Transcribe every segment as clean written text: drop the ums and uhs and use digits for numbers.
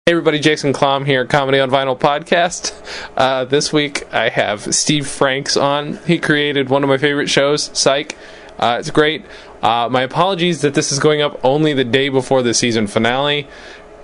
Hey everybody, Jason Klamm here, Comedy on Vinyl podcast. This week I have Steve Franks on. He created one of my favorite shows, Psych. It's great. My apologies that this is going up only the day before the season finale.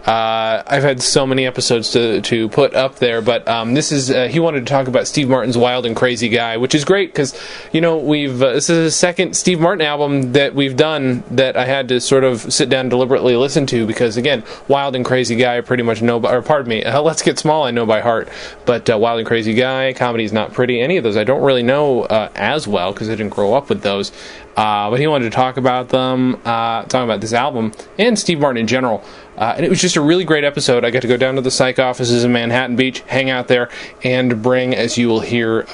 I've had so many episodes to put up there, but this is he wanted to talk about Steve Martin's Wild and Crazy Guy, which is great because we've this is the second Steve Martin album that we've done that I had to sort of sit down and deliberately listen to because again, Wild and Crazy Guy I pretty much know, Let's Get Small I know by heart, but Wild and Crazy Guy, Comedy's Not Pretty, any of those I don't really know as well because I didn't grow up with those. But he wanted to talk about them, talk about this album and Steve Martin in general. And it was just a really great episode. I got to go down to the Psych offices in Manhattan Beach, hang out there, and bring, as you will hear,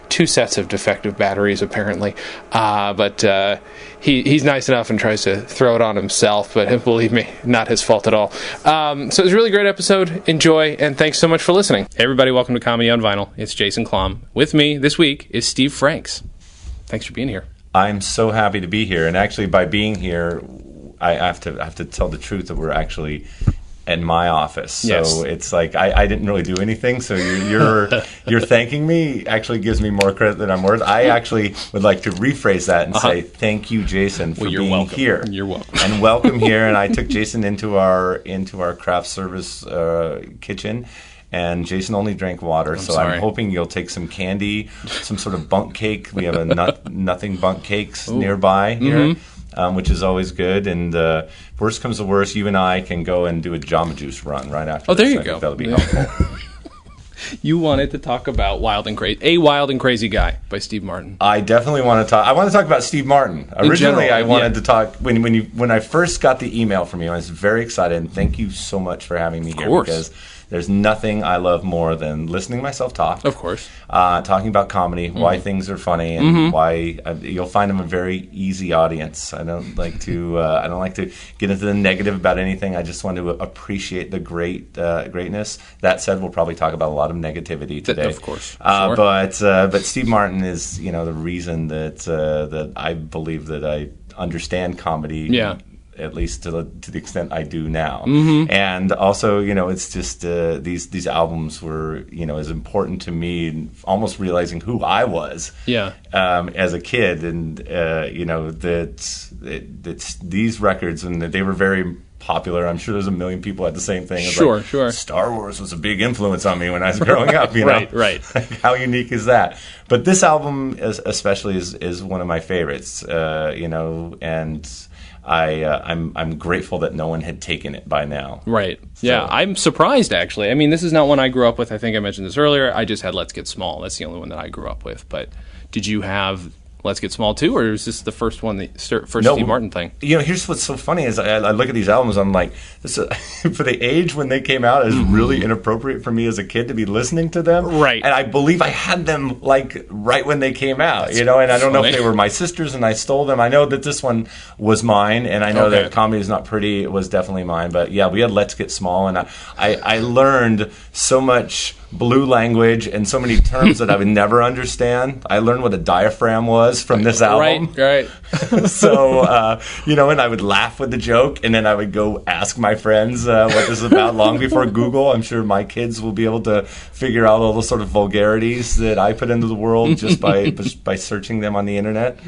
2 sets of defective batteries, apparently. But he's nice enough and tries to throw it on himself, but believe me, not his fault at all. So it was a really great episode. Enjoy, and thanks so much for listening. Hey everybody, welcome to Comedy on Vinyl. It's Jason Klamm. With me this week is Steve Franks. Thanks for being here. I'm so happy to be here, and actually by being here, I have to tell the truth that we're actually in my office. So yes. It's like I didn't really do anything. So you're thanking me actually gives me more credit than I'm worth. I actually would like to rephrase that and say thank you, Jason, for being welcome. here. You're welcome. And welcome here. And I took Jason into our craft service kitchen. And Jason only drank water, I'm hoping you'll take some candy, some sort of bunk cake. We have a nothing bunk cakes nearby here, which is always good. And worst comes to worst, you and I can go and do a Jamba Juice run right after. Oh, there this. you I go. think that'll be helpful. You wanted to talk about Wild and Crazy Guy by Steve Martin. I definitely want to talk. I want to talk about Steve Martin. Originally, I wanted to talk when I first got the email from you. I was very excited, and thank you so much for having me here. Of course. Because there's nothing I love more than listening to myself talk. Of course. Talking about comedy, why things are funny, and why you'll find I'm a very easy audience. I don't like to get into the negative about anything. I just want to appreciate the greatness. That said, we'll probably talk about a lot of negativity today. Of course. Sure. But Steve Martin is the reason that I believe that I understand comedy. Yeah. At least to the extent I do now, and also it's just these albums were as important to me, almost realizing who I was, as a kid, and that these records and that they were very popular. I'm sure there's a million people had the same thing. Sure. Star Wars was a big influence on me when I was growing up. Right. Like, how unique is that? But this album, especially, is one of my favorites. And I'm grateful that no one had taken it by now. Right. So. Yeah, I'm surprised, actually. I mean, this is not one I grew up with. I think I mentioned this earlier. I just had Let's Get Small. That's the only one that I grew up with. But did you have Let's Get Small too, or is this the first one, Steve Martin thing? Here's what's so funny is I look at these albums, I'm like, for the age when they came out, it's really inappropriate for me as a kid to be listening to them. Right. And I believe I had them like right when they came out, and I don't know if they were my sister's and I stole them. I know that this one was mine, and I know that Comedy Is Not Pretty was definitely mine. But yeah, we had Let's Get Small, and I learned so much blue language and so many terms that I would never understand. I learned what a diaphragm was from this album. Right. So, and I would laugh with the joke, and then I would go ask my friends what this is about long before Google. I'm sure my kids will be able to figure out all the sort of vulgarities that I put into the world just by searching them on the internet.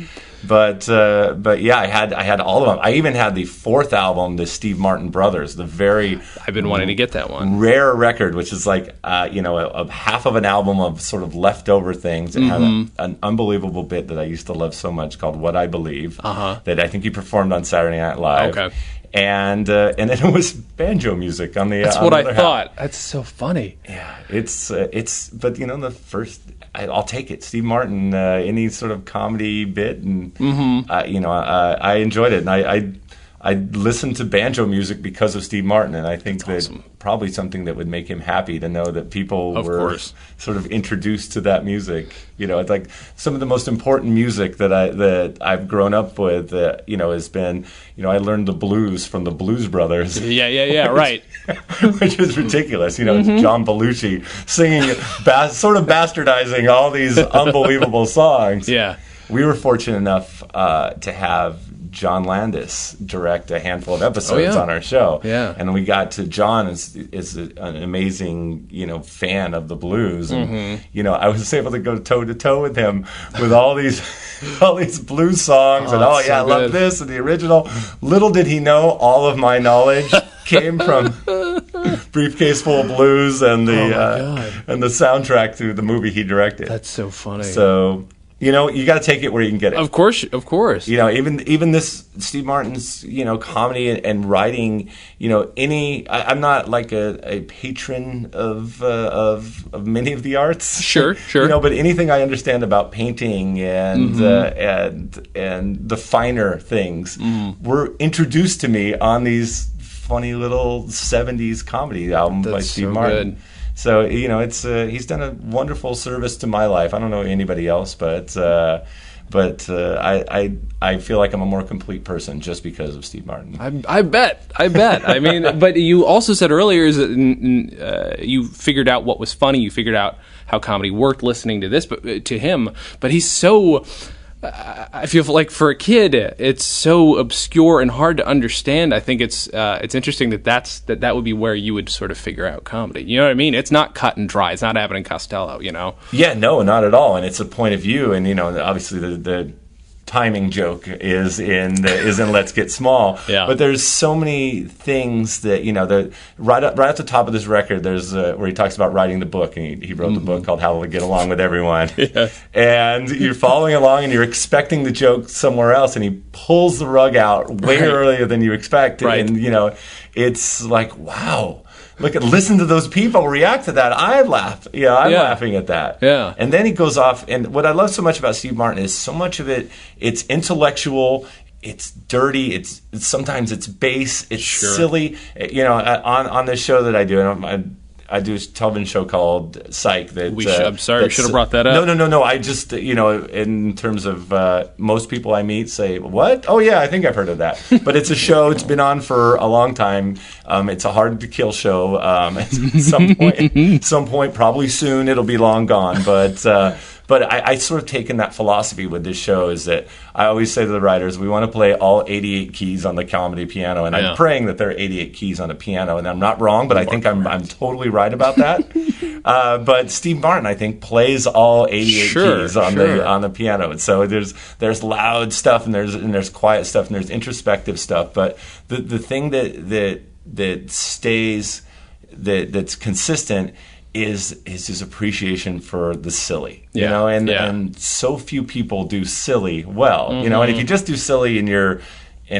But yeah, I had all of them. I even had the 4th album, the Steve Martin Brothers, the very I've been wanting to get that one. Rare record, which is like a half of an album of sort of leftover things. It had an unbelievable bit that I used to love so much called "What I Believe," that I think he performed on Saturday Night Live. Okay. And then it was banjo music on the. That's what I thought. That's so funny. Yeah, it's but the first. I'll take it. Steve Martin, any sort of comedy bit, and I enjoyed it, and I listened to banjo music because of Steve Martin, and I think that's awesome. Probably something that would make him happy to know that people were sort of introduced to that music. It's like some of the most important music that I've grown up with. Has been I learned the blues from the Blues Brothers. Yeah, right. Which is ridiculous. It's John Belushi singing, sort of bastardizing all these unbelievable songs. Yeah. We were fortunate enough to have John Landis direct a handful of episodes on our show. Yeah. And we got to John is an amazing, fan of the blues. And, I was able to go toe to toe with him with all these blues songs. And I love this and the original. Little did he know all of my knowledge came from Briefcase Full of Blues and the soundtrack to the movie he directed. That's so funny. So, you got to take it where you can get it. Of course. Even this Steve Martin's, comedy and writing, I'm not like a patron of many of the arts. Sure. But anything I understand about painting and the finer things were introduced to me on these funny little 70s comedy album by Steve Martin. Good. So, it's he's done a wonderful service to my life. I don't know anybody else, but I feel like I'm a more complete person just because of Steve Martin. I bet. I mean, but you also said earlier is that you figured out what was funny. You figured out how comedy worked listening to this, but to him. But he's so. I feel like for a kid, it's so obscure and hard to understand. I think it's interesting that would be where you would sort of figure out comedy. You know what I mean? It's not cut and dry. It's not Abbott and Costello. Yeah, no, not at all. And it's a point of view. And obviously the timing joke is in Let's Get Small. Yeah. But there's so many things that right at the top of this record. There's where he talks about writing the book, and he wrote the book called How to Get Along with Everyone. Yes. And you're following along, and you're expecting the joke somewhere else, and he pulls the rug out way earlier than you expect. Right. And it's like, wow. Listen to those people react to that. I laugh. I'm laughing at that. Yeah. And then he goes off, and what I love so much about Steve Martin is so much of it, it's intellectual, it's dirty, it's sometimes it's base, it's silly. On this show that I do, and I do a television show called Psych. I'm sorry, we should have brought that up. No. I just, in terms of most people I meet say, what? Oh, yeah, I think I've heard of that. But it's a show. It's been on for a long time. It's a hard-to-kill show. At some point, probably soon, it'll be long gone. But I sort of taken that philosophy with this show is that I always say to the writers, we want to play all 88 keys on the comedy piano. And I'm praying that there are 88 keys on a piano. And I'm not wrong, but I think I'm totally right about that. But Steve Martin, I think, plays all 88 keys on the piano. And so there's loud stuff and there's quiet stuff and there's introspective stuff. But the thing that stays, that's consistent is his appreciation for the silly, and so few people do silly well, and if you just do silly and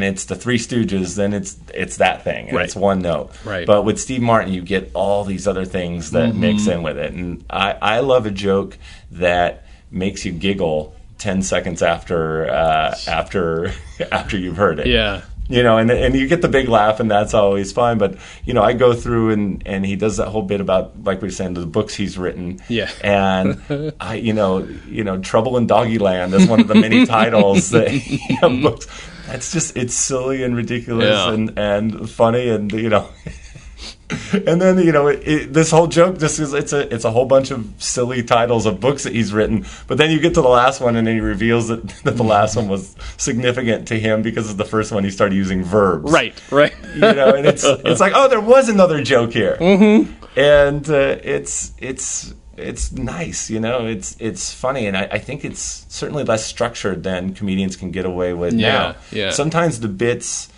it's the Three Stooges, then it's that thing, and it's one note. Right. But with Steve Martin, you get all these other things that mix in with it, and I love a joke that makes you giggle 10 seconds after you've heard it. Yeah. And you get the big laugh, and that's always fine. But, I go through, and he does that whole bit about, like we were saying, the books he's written. Yeah. And, Trouble in Doggyland is one of the many titles that books. That's just, it's silly and ridiculous and funny, and, And then this whole joke just is it's a whole bunch of silly titles of books that he's written, but then you get to the last one and then he reveals that the last one was significant to him because of the first one he started using verbs. Right. And it's like, oh, there was another joke here, and it's nice, it's funny, and I think it's certainly less structured than comedians can get away with now. Yeah. Sometimes the bits,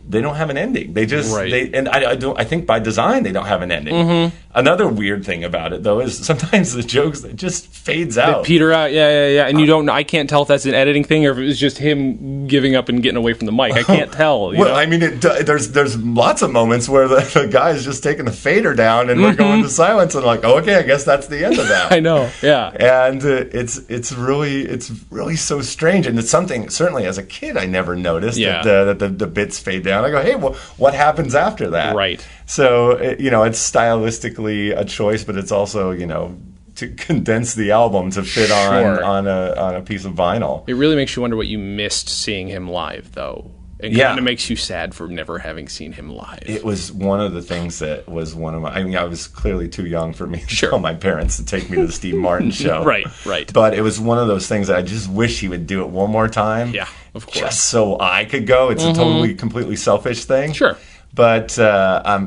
they don't have an ending. They just I think by design they don't have an ending. Another weird thing about it though is sometimes the jokes it just fades out. They peter out, yeah. And I can't tell if that's an editing thing or if it was just him giving up and getting away from the mic. I can't tell. Well, I mean, there's lots of moments where the guy is just taking the fader down and we're going to silence and like, oh, okay, I guess that's the end of that. I know, yeah. And it's really so strange, and it's something certainly as a kid I never noticed that the bits fade down. I go, hey, well, what happens after that? Right. So, it's stylistically a choice, but it's also, to condense the album to fit on a piece of vinyl. It really makes you wonder what you missed seeing him live, though. It kind of makes you sad for never having seen him live. It was one of the things that was one of my... I mean, I was clearly too young for me to tell my parents to take me to the Steve Martin show. Right. But it was one of those things that I just wish he would do it one more time. Yeah. Of course. just so I could go. It's a totally, completely selfish thing. Sure. But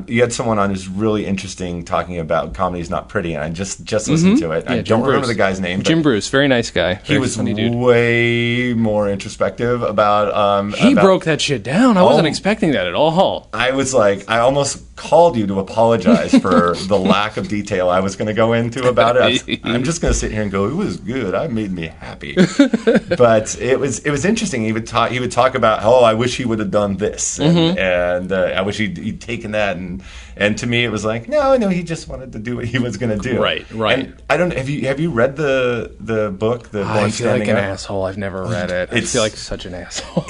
you had someone on who's really interesting talking about comedy's not pretty, and I just listened to it. I don't remember the guy's name. Jim Bruce, very nice guy. He was funny dude. way more introspective about. He broke that shit down. I wasn't expecting that at all. I was like, I almost called you to apologize for the lack of detail I was going to go into about it. I'm just going to sit here and go, it was good. It made me happy. But it was interesting. He would talk about, I wish he would have done this, and I wish he'd taken that, and to me it was like, no, he just wanted to do what he was going to do. Right. And I don't. Have you read the book? I feel like an asshole. I've never read it. I feel like such an asshole.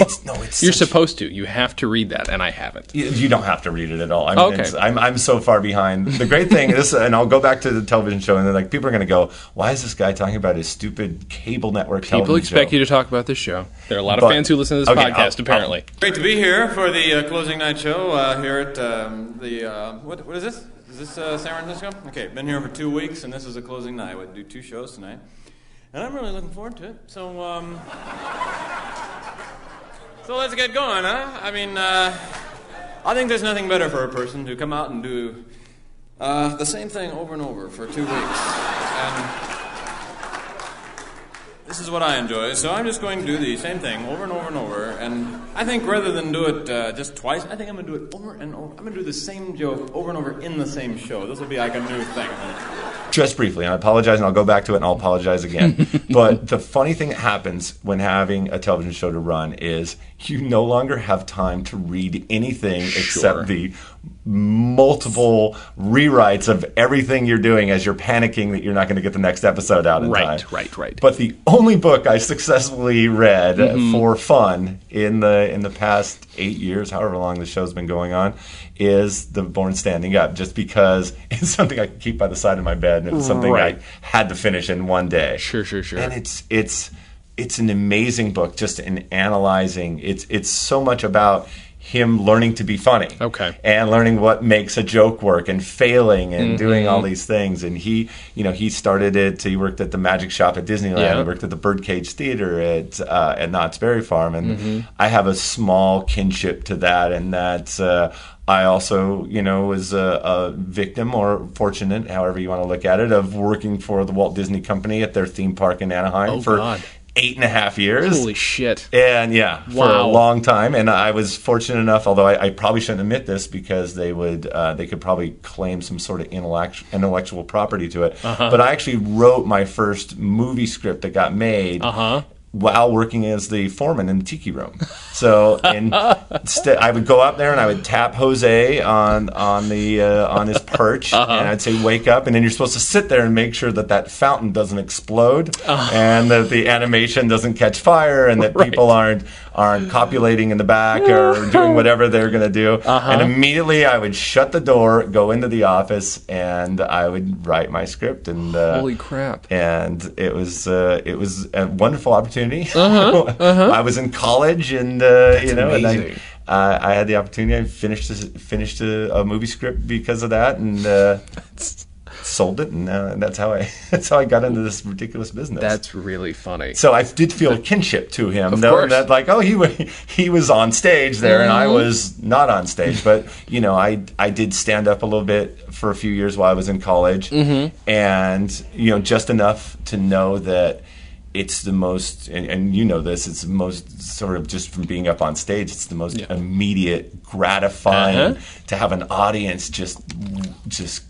You're supposed to. You have to read that, and I haven't. You don't have to read it at all. I mean, I'm so far behind. The great thing is, and I'll go back to the television show, and then like people are going to go, why is this guy talking about his stupid cable network television show? People expect you to talk about this show. There are a lot of fans who listen to this podcast, apparently. Great to be here for the closing night show here at the what is this? Is this San Francisco? Okay, been here for 2 weeks, and this is the closing night. We do 2 shows tonight, and I'm really looking forward to it. So let's get going, huh? I mean, I think there's nothing better for a person to come out and do the same thing over and over for 2 weeks, and this is what I enjoy. So I'm just going to do the same thing over and over and over, and I think rather than do it just twice, I think I'm going to do it over and over. I'm going to do the same joke over and over in the same show. This will be like a new thing. Just briefly, and I apologize, and I'll go back to it, and I'll apologize again. But the funny thing that happens when having a television show to run is you no longer have time to read anything except the multiple rewrites of everything you're doing as you're panicking that you're not going to get the next episode out in time. Right. But the only book I successfully read for fun in the past 8 years, however long the show's been going on, is The Born Standing Up, just because it's something I can keep by the side of my bed, and it's something I had to finish in one day. Sure. And it's an amazing book, just in analyzing. It's so much about him learning to be funny, and learning what makes a joke work, and failing, and doing all these things. And he started it. He worked at the Magic Shop at Disneyland. He worked at the Birdcage Theater at Knott's Berry Farm, and I have a small kinship to that. And that I also, was a victim, or fortunate, however you want to look at it, of working for the Walt Disney Company at their theme park in Anaheim for 8.5 years. Holy shit. And for a long time. And I was fortunate enough, although I probably shouldn't admit this, because they could probably claim some sort of intellectual property to it. But I actually wrote my first movie script that got made while working as the foreman in the tiki room. So I would go up there and I would tap Jose on his perch, and I'd say, "Wake up!" And then you're supposed to sit there and make sure that fountain doesn't explode, and that the animation doesn't catch fire, and that people aren't copulating in the back or doing whatever they're going to do. And immediately I would shut the door, go into the office, and I would write my script. And holy crap! And it was a wonderful opportunity. I was in college, and and I had the opportunity. I finished a movie script because of that, and sold it, and that's how I got into this ridiculous business. That's really funny. So I did feel a kinship to him, of knowing course. that he was on stage there, and I was not on stage. But I did stand up a little bit for a few years while I was in college, and just enough to know that it's the most, and this, it's the most sort of, just from being up on stage, it's the most immediate, gratifying to have an audience just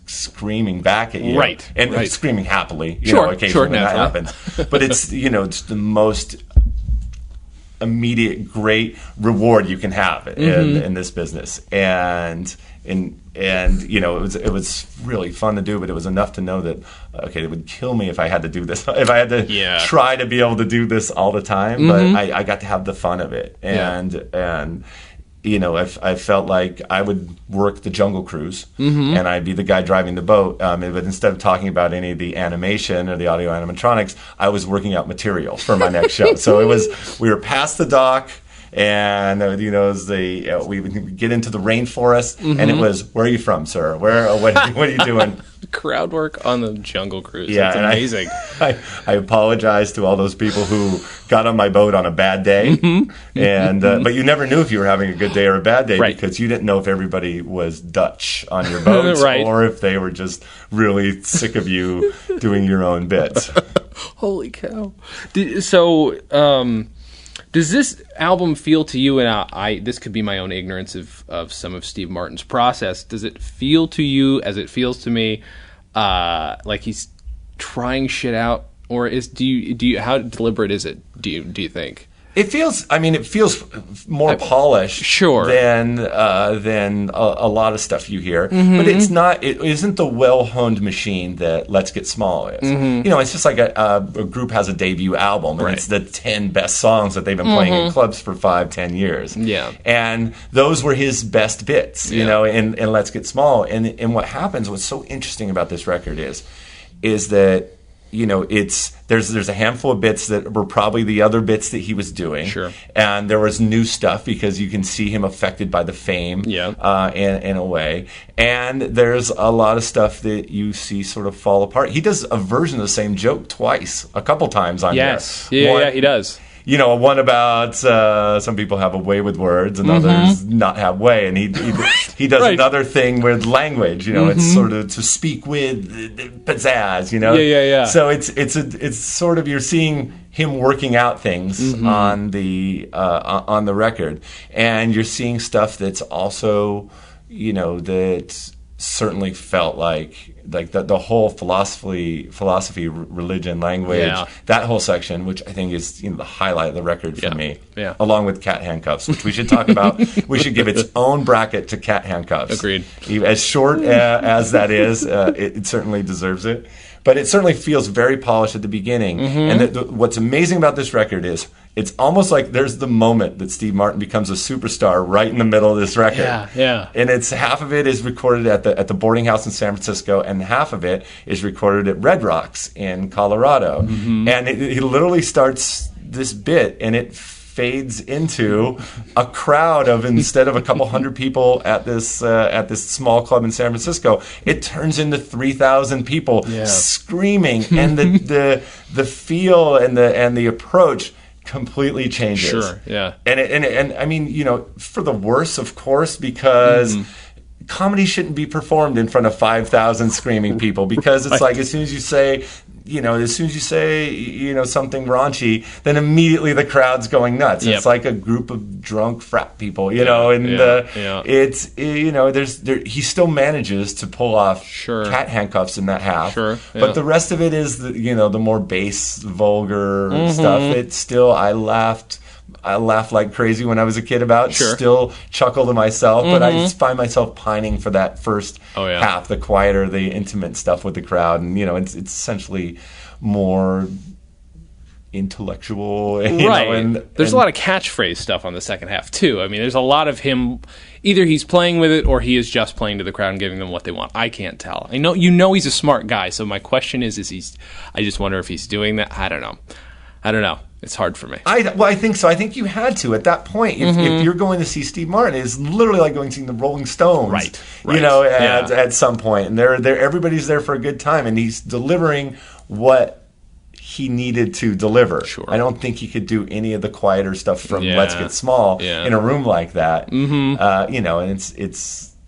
screaming back at you. And screaming happily, occasionally when that happens. But it's, it's the most immediate, great reward you can have in this business. And it was really fun to do, but it was enough to know that it would kill me if I had to do this, if I had to try to be able to do this all the time. But I got to have the fun of it, and I felt like I would work the Jungle Cruise, and I'd be the guy driving the boat. But instead of talking about any of the animation or the audio animatronics, I was working out material for my next show. So we were past the dock, And you know, as we would get into the rainforest, and it was, "Where are you from, sir? What are you doing?" Crowd work on the Jungle Cruise. Yeah, that's amazing. I apologize to all those people who got on my boat on a bad day, and but you never knew if you were having a good day or a bad day, because you didn't know if everybody was Dutch on your boat or if they were just really sick of you doing your own bits. Holy cow! Does this album feel to you, and this could be my own ignorance of some of Steve Martin's process, does it feel to you, as it feels to me, like he's trying shit out, or do you how deliberate is it, do you think? It feels more polished than a lot of stuff you hear, but it isn't the well-honed machine that Let's Get Small is. You know, it's just like a group has a debut album, and it's the 10 best songs that they've been playing in clubs for 5-10 years. Yeah, and those were his best bits, you know, in Let's Get Small. And what's so interesting about this record is that, you know, there's a handful of bits that were probably the other bits that he was doing. Sure. And there was new stuff because you can see him affected by the fame in a way. And there's a lot of stuff that you see sort of fall apart. He does a version of the same joke a couple times on there. Yeah, he does. You know, one about some people have a way with words and others not have way, and he does another thing with language. You know, it's sort of to speak with pizzazz. You know, So it's sort of, you're seeing him working out things on the record, and you're seeing stuff that's also, you know, that certainly felt like the whole philosophy, religion, language, that whole section, which I think is, you know, the highlight of the record for me, along with Cat Handcuffs, which we should talk about. We should give its own bracket to Cat Handcuffs. Agreed. As short as that is, it certainly deserves it. But it certainly feels very polished at the beginning. And what's amazing about this record is it's almost like there's the moment that Steve Martin becomes a superstar right in the middle of this record. And it's half of it is recorded at the boarding house in San Francisco, and half of it is recorded at Red Rocks in Colorado. And he literally starts this bit, and it fades into a crowd of, instead of a couple hundred people at this small club in San Francisco, it turns into 3,000 people screaming, and the feel and the approach completely changes. Sure, yeah. And I mean, you know, for the worse, of course, because comedy shouldn't be performed in front of 5,000 screaming people, because it's like, as soon as you say, you know, something raunchy, then immediately the crowd's going nuts. It's like a group of drunk frat people, you know, and it's, you know, he still manages to pull off Cat Handcuffs in that half. But the rest of it is, the more base, vulgar stuff. It's still, I laughed like crazy when I was a kid about. Still chuckle to myself, but I just find myself pining for that first half, the quieter, the intimate stuff with the crowd, and, you know, it's essentially more intellectual. And there's a lot of catchphrase stuff on the second half too. I mean, there's a lot of him. Either he's playing with it, or he is just playing to the crowd and giving them what they want. I can't tell. I know he's a smart guy. So my question is I just wonder if he's doing that. I don't know. It's hard for me. I think so. I think you had to at that point. If you're going to see Steve Martin, it's literally like going to see the Rolling Stones, right? You know, at some point, and everybody's there for a good time, and he's delivering what he needed to deliver. I don't think he could do any of the quieter stuff from Let's Get Small in a room like that. You know, and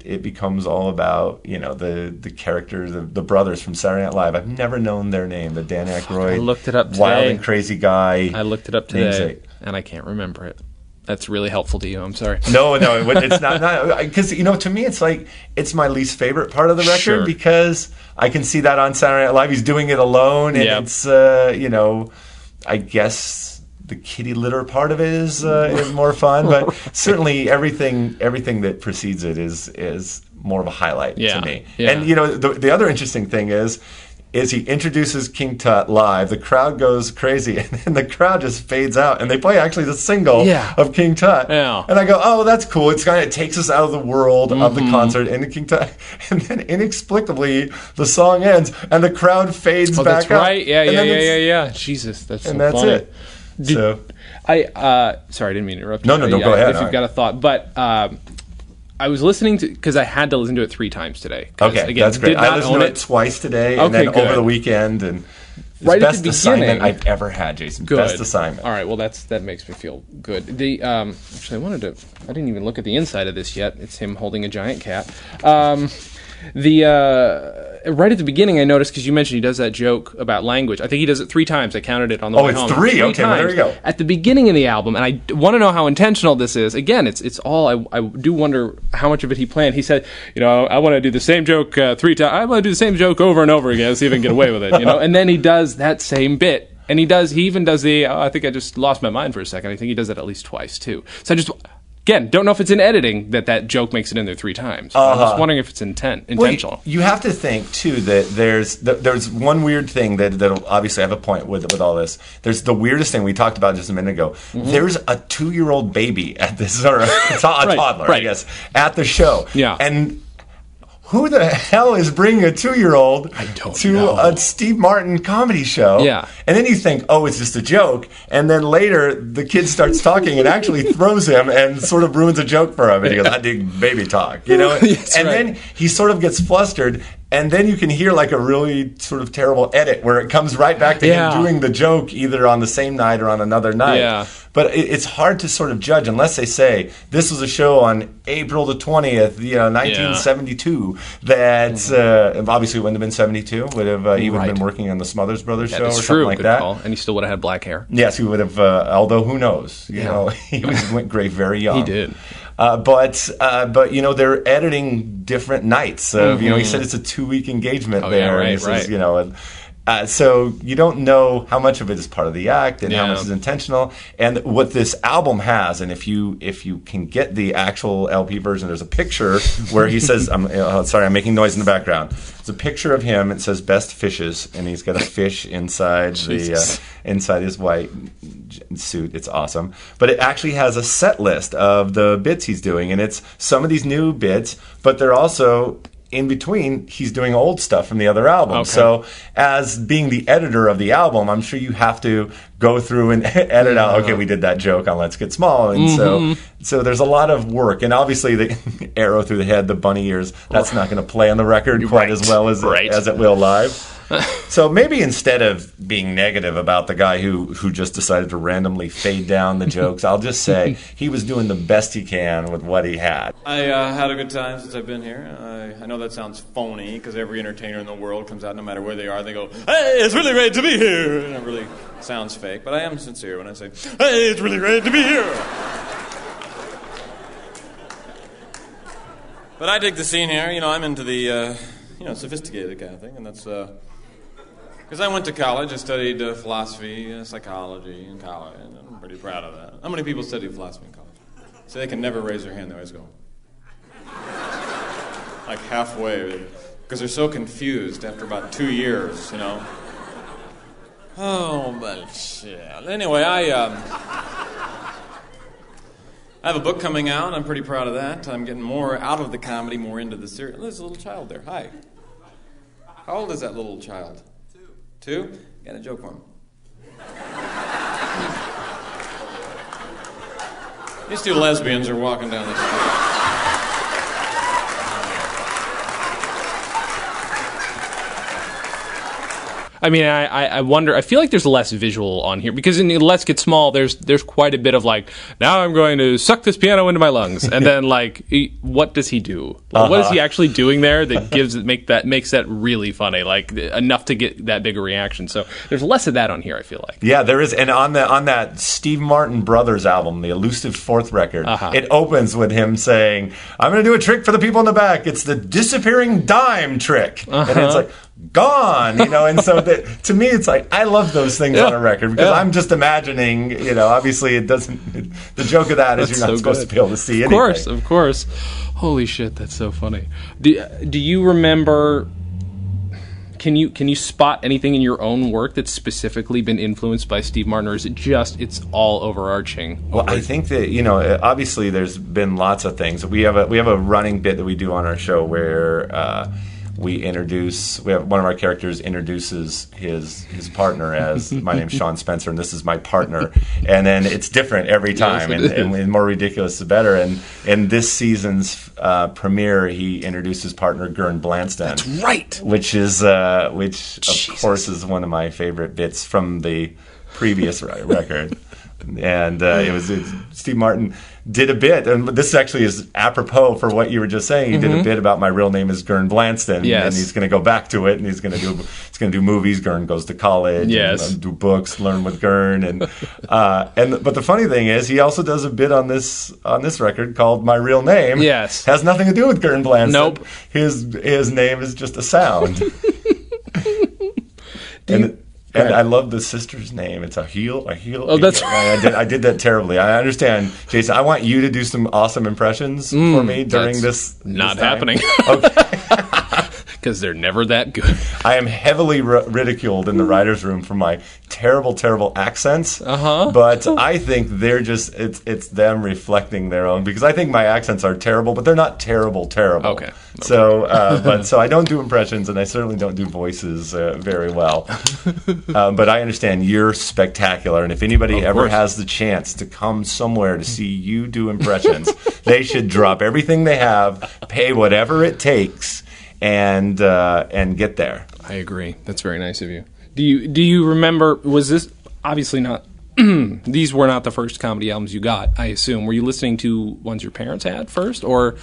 it becomes all about, you know, the characters, the brothers from Saturday Night Live. I've never known their name. The Dan Aykroyd, I looked it up today. Wild and crazy guy. I looked it up today, and I can't remember it. That's really helpful to you. I'm sorry. No, it's not. Because, you know, to me, it's like, it's my least favorite part of the record, because I can see that on Saturday Night Live. He's doing it alone, and it's, you know, I guess the kitty litter part of it is more fun, but certainly everything that precedes it is more of a highlight to me. And, you know, the other interesting thing is he introduces King Tut live, the crowd goes crazy, and then the crowd just fades out, and they play actually the single of King Tut. And I go, oh, that's cool. It takes us out of the world of the concert into King Tut, and then inexplicably the song ends, and the crowd fades back up. Right? Yeah. Jesus, that's so funny. It. Sorry, I didn't mean to interrupt you. No, go ahead. If you've got a thought. But I was listening to, because I had to listen to it 3 times today. Okay, again, that's great. I listened to it twice today, and then over the weekend, and it's right best assignment I've ever had, Jason. Good. Best assignment. All right, well, that makes me feel good. Actually, I didn't even look at the inside of this yet. It's him holding a giant cat. Right at the beginning, I noticed, because you mentioned he does that joke about language. I think he does it 3 times. I counted it on the way home. Oh, it's 3? Okay, well, there you go. At the beginning of the album, and I want to know how intentional this is. Again, it's all, I do wonder how much of it he planned. He said, I want to do the same joke 3 times. I want to do the same joke over and over again, see if I can get away with it, And then he does that same bit. And he even does the, I think I just lost my mind for a second. I think he does that at least twice, too. So again, don't know if it's in editing that joke makes it in there 3 times. I'm just wondering if it's intentional. Well, you have to think, too, that there's one weird thing that'll obviously have a point with all this. There's the weirdest thing we talked about just a minute ago. Mm-hmm. There's a 2-year-old baby at this, or a toddler, I guess, at the show. Yeah. And who the hell is bringing a 2-year-old to a Steve Martin comedy show? Yeah. And then you think, it's just a joke. And then later, the kid starts talking and actually throws him and sort of ruins a joke for him. And he goes, I dig baby talk, Then he sort of gets flustered. And then you can hear like a really sort of terrible edit where it comes right back to him doing the joke either on the same night or on another night. Yeah. But it's hard to sort of judge unless they say this was a show on April the 20th, 1972. That obviously wouldn't have been 72. Would have he would have been working on the Smothers Brothers show or something like that. Call. And he still would have had black hair. Yes, he would have. Although who knows? He went gray very young. He did. But they're editing different nights. He said it's a 2-week engagement there. Yeah, right, and he says, so you don't know how much of it is part of the act and how much is intentional. And what this album has, and if you can get the actual LP version, there's a picture where he says, I'm making noise in the background. It's a picture of him. It says "Best Fishes," and he's got a fish inside inside his white suit. It's awesome. But it actually has a set list of the bits he's doing, and it's some of these new bits, but they're also in between, he's doing old stuff from the other album. Okay. So as being the editor of the album, I'm sure you have to go through and edit out, okay, we did that joke on Let's Get Small. And so there's a lot of work. And obviously the arrow through the head, the bunny ears, that's not going to play on the record quite as well as it will live. So maybe instead of being negative about the guy who just decided to randomly fade down the jokes, I'll just say he was doing the best he can with what he had. I had a good time since I've been here. I know that sounds phony because every entertainer in the world comes out, no matter where they are, they go, "Hey, it's really great to be here." And it really sounds fake, but I am sincere when I say, "Hey, it's really great to be here." But I dig the scene here. I'm into the sophisticated kind of thing, and that's because I went to college. I studied philosophy, psychology in college, and I'm pretty proud of that. How many people study philosophy in college? So they can never raise their hand. They always go like halfway because they're so confused after about 2 years, Oh, but shit. Anyway, I have a book coming out. I'm pretty proud of that. I'm getting more out of the comedy, more into the serious. There's a little child there. Hi. How old is that little child? 2? Got a joke for him. These 2 lesbians are walking down the street. I mean, I wonder. I feel like there's less visual on here because in Let's Get Small, there's quite a bit of like, now I'm going to suck this piano into my lungs, and then like, what does he do? Like, what is he actually doing there that makes that really funny? Like enough to get that big a reaction. So there's less of that on here. I feel like. Yeah, there is, and on that Steve Martin Brothers album, the Elusive 4th record, it opens with him saying, "I'm going to do a trick for the people in the back. It's the disappearing dime trick," and it's like, gone, and so to me it's like I love those things on a record because I'm just imagining, obviously it doesn't. The joke of that is you're not supposed to be able to see anything. Of course. Holy shit, that's so funny. Do you remember? Can you spot anything in your own work that's specifically been influenced by Steve Martin, or is it just it's all overarching? Well, I think that obviously there's been lots of things. We have a running bit that we do on our show where we have one of our characters introduces his partner as, my name's Sean Spencer and this is my partner, and then it's different every time, Yes, and the more ridiculous the better. And in this season's premiere, he introduced his partner Gern Blanston. That's right. Which of course is one of my favorite bits from the previous record. And Steve Martin did a bit, and this actually is apropos for what you were just saying. He did a bit about my real name is Gern Blanston, yes. and he's going to go back to it, and he's going to do movies. Gern goes to college, yes. and do books, learn with Gern, but the funny thing is, he also does a bit on this record called My Real Name. Yes, has nothing to do with Gern Blanston. Nope, his name is just a sound. And I love the sister's name. It's a heel. Oh, that's right. I did that terribly. I understand, Jason. I want you to do some awesome impressions for me during this. Not this happening. Okay. Because they're never that good. I am heavily ridiculed in the writer's room for my terrible, terrible accents. But I think they're just, it's them reflecting their own, because I think my accents are terrible, but they're not terrible. Okay. So I don't do impressions, and I certainly don't do voices very well. But I understand you're spectacular, and if anybody ever has the chance to come somewhere to see you do impressions, they should drop everything they have, pay whatever it takes, and get there. I agree. That's very nice of you. Do you remember? Was this obviously not? These were not the first comedy albums you got, I assume. Were you listening to ones your parents had first, or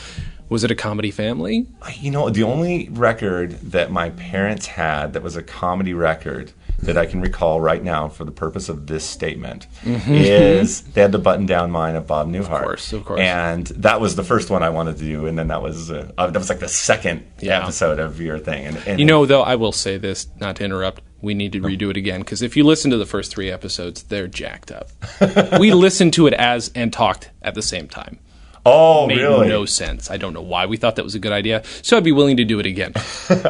was it a comedy family? The only record that my parents had that was a comedy record that I can recall right now for the purpose of this statement is they had the Button Down Mind of Bob Newhart. Of course. And that was the first one I wanted to do, and then that was like the second episode of your thing. And though, I will say this, not to interrupt, we need to redo it again, because if you listen to the first 3 episodes, they're jacked up. We listened to it and talked at the same time. Oh, made really? No sense. I don't know why we thought that was a good idea. So I'd be willing to do it again.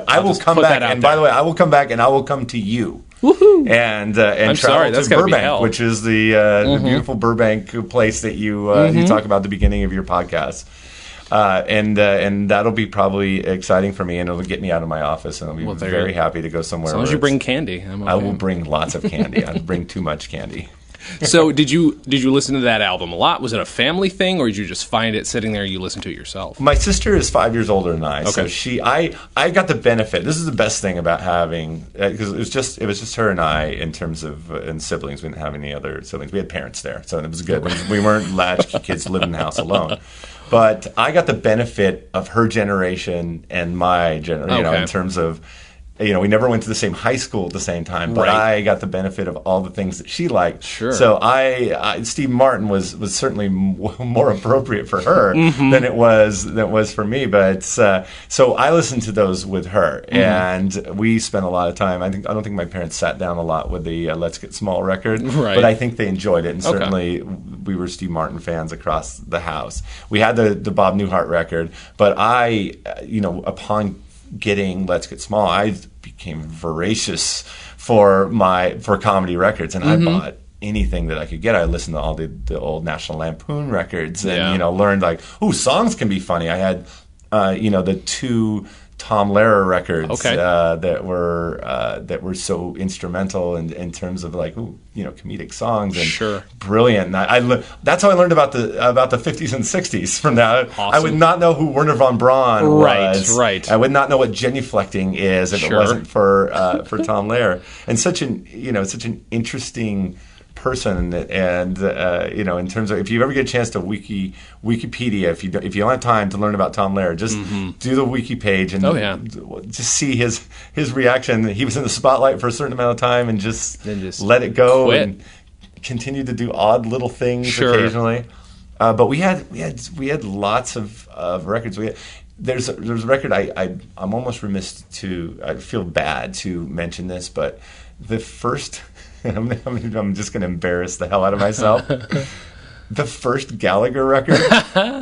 I will come back, and by the way, I will come back and I will come to you. Woohoo! And travel to Burbank, which is the beautiful Burbank place that you talk about at the beginning of your podcast. And that'll be probably exciting for me, and it'll get me out of my office, and I'll be very happy to go somewhere. As long as you bring candy, I'm okay. I will bring lots of candy. I'll bring too much candy. So did you listen to that album a lot? Was it a family thing, or did you just find it sitting there and you listen to it yourself? My sister is 5 years older than I, okay. So I got the benefit. This is the best thing about having, because it was just her and I in terms of and siblings. We didn't have any other siblings. We had parents there, so it was good. We weren't latchkey kids living in the house alone. But I got the benefit of her generation and my generation, in terms of. We never went to the same high school at the same time, but I got the benefit of all the things that she liked. Sure. So Steve Martin was certainly more appropriate for her than it was for me. But so I listened to those with her, and we spent a lot of time. I don't think my parents sat down a lot with the Let's Get Small record, but I think they enjoyed it, and certainly we were Steve Martin fans across the house. We had the Bob Newhart record, but upon getting Let's Get Small, I became voracious for comedy records, and I bought anything that I could get. I listened to all the old National Lampoon records, and learned songs can be funny. I had the 2 Tom Lehrer records that were so instrumental in terms of comedic songs and brilliant. And that's how I learned about the 50s and 60s. From that, awesome. I would not know who Werner von Braun was. Right. I would not know what genuflecting is if it wasn't for Tom Lehrer. And such an interesting person, and in terms of, if you ever get a chance to Wikipedia, if you don't have time to learn about Tom Lehrer, just do the wiki page and just see his reaction. He was in the spotlight for a certain amount of time and just let it go and continue to do odd little things occasionally. But we had lots of records. There's a record I'm almost remiss to. I feel bad to mention this, but the first. I'm just going to embarrass the hell out of myself. the first Gallagher record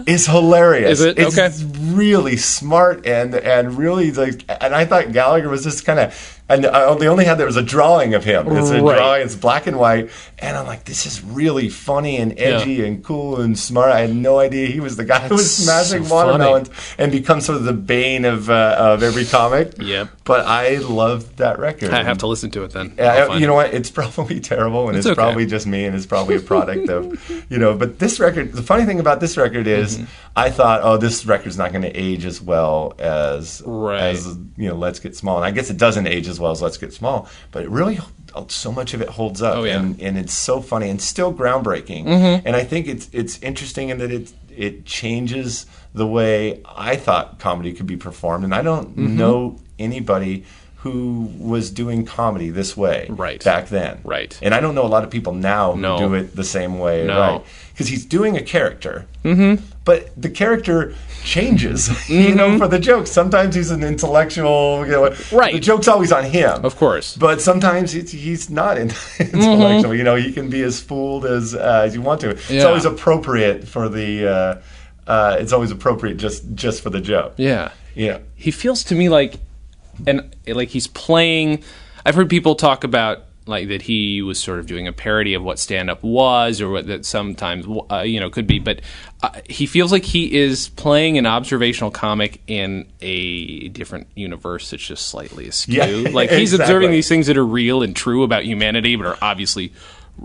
is hilarious. Is it? It's okay. really smart and really like. And I thought Gallagher was just kind of. And they only had there was a drawing of him. It's a drawing. It's black and white. And I'm like, this is really funny and edgy and cool and smart. I had no idea he was the guy who was smashing watermelons and becomes sort of the bane of every comic. Yep. But I loved that record. I have to listen to it then. You know what? It's probably terrible, and it's okay. probably just me, and it's probably a product of, But this record, the funny thing about this record is, I thought, oh, this record's not going to age as well as Let's Get Small, and I guess it doesn't age as well as Let's Get Small, but it really, so much of it holds up, and it's so funny and still groundbreaking, and I think it's interesting in that it changes the way I thought comedy could be performed, and I don't know anybody who was doing comedy this way back then. Right. And I don't know a lot of people now who do it the same way. No. Right. Because he's doing a character, but the character changes, for the jokes. Sometimes he's an intellectual, the joke's always on him. Of course. But sometimes he's not intellectual. He can be as fooled as you want to. It's always appropriate for the, it's always appropriate just for the joke. Yeah. Yeah. He feels to me like he's playing. I've heard people talk about like that he was sort of doing a parody of what stand-up was, or what that sometimes could be. But he feels like he is playing an observational comic in a different universe that's just slightly askew. Yeah, like he's exactly. observing these things that are real and true about humanity, but are obviously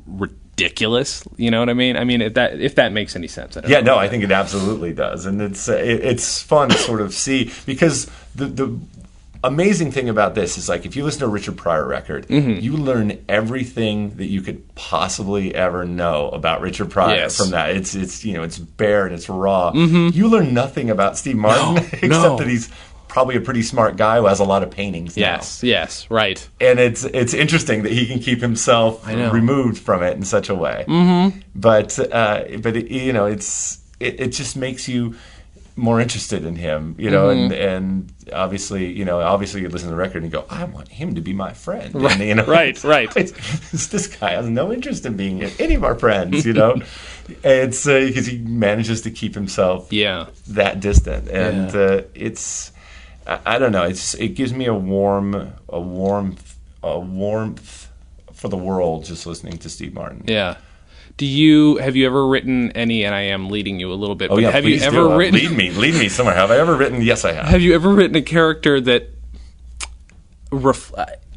ridiculous. You know what I mean? I mean, if that makes any sense. I think it absolutely does, and it's fun to sort of see, because the amazing thing about this is, like, if you listen to a Richard Pryor record, you learn everything that you could possibly ever know about Richard Pryor from that. It's bare and it's raw. You learn nothing about Steve Martin except that he's probably a pretty smart guy who has a lot of paintings now. Yes, right. And it's interesting that he can keep himself removed from it in such a way. But it just makes you more interested in him, and obviously you listen to the record and you go, I want him to be my friend. Right, and, right. This guy has no interest in being any of our friends, It's because he manages to keep himself that distant, and it's, I don't know, it gives me a warmth for the world just listening to Steve Martin. Yeah. Have you ever written any, and I am leading you a little bit, but have you ever written... Lead me somewhere. Have I ever written? Yes, I have. Have you ever written a character that...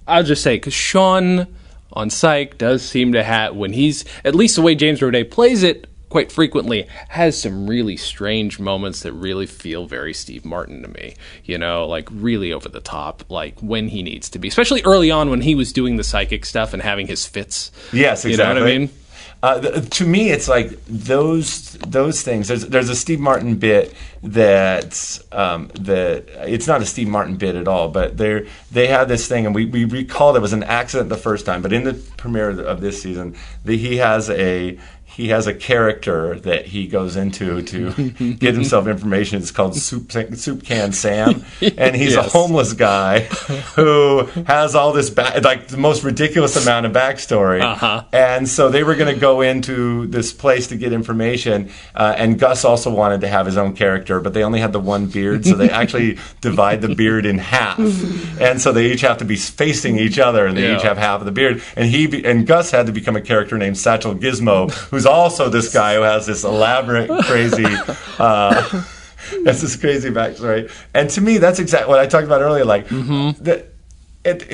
I'll just say, because Sean on Psych does seem to have, when he's, at least the way James Roday plays it quite frequently, has some really strange moments that really feel very Steve Martin to me. Like really over the top, like when he needs to be. Especially early on when he was doing the psychic stuff and having his fits. Yes, exactly. You know what I mean? To me, it's like those things. There's a Steve Martin bit that it's not a Steve Martin bit at all, but they had this thing, and we recalled it was an accident the first time, but in the premiere of this season, he has a character that he goes into to get himself information. It's called Soup Can Sam, and he's a homeless guy who has all this like the most ridiculous amount of backstory. And so they were going to go into this place to get information, and Gus also wanted to have his own character, but they only had the one beard, so they actually divide the beard in half, and so they each have to be facing each other, and they each have half of the beard. And Gus had to become a character named Satchel Gizmo, who's also this guy who has this elaborate, crazy, backstory. And to me, that's exactly what I talked about earlier. Like, in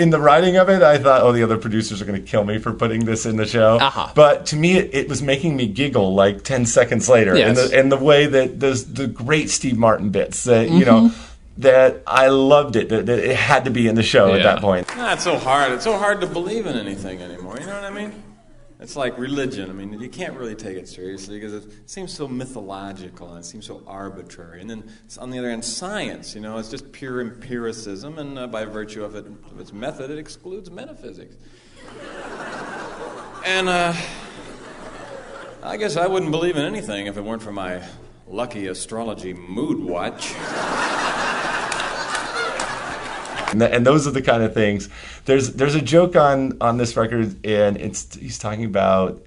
the writing of it, I thought, oh, the other producers are going to kill me for putting this in the show. But to me, it was making me giggle like 10 seconds later. In the way that the great Steve Martin bits that, that I loved it, that it had to be in the show at that point. It's so hard. It's so hard to believe in anything anymore. You know what I mean? It's like religion. I mean, you can't really take it seriously because it seems so mythological and it seems so arbitrary. And then, on the other hand, science, it's just pure empiricism, and by virtue of its method, it excludes metaphysics. And I guess I wouldn't believe in anything if it weren't for my lucky astrology mood watch. And those are the kind of things. There's a joke on this record, and he's talking about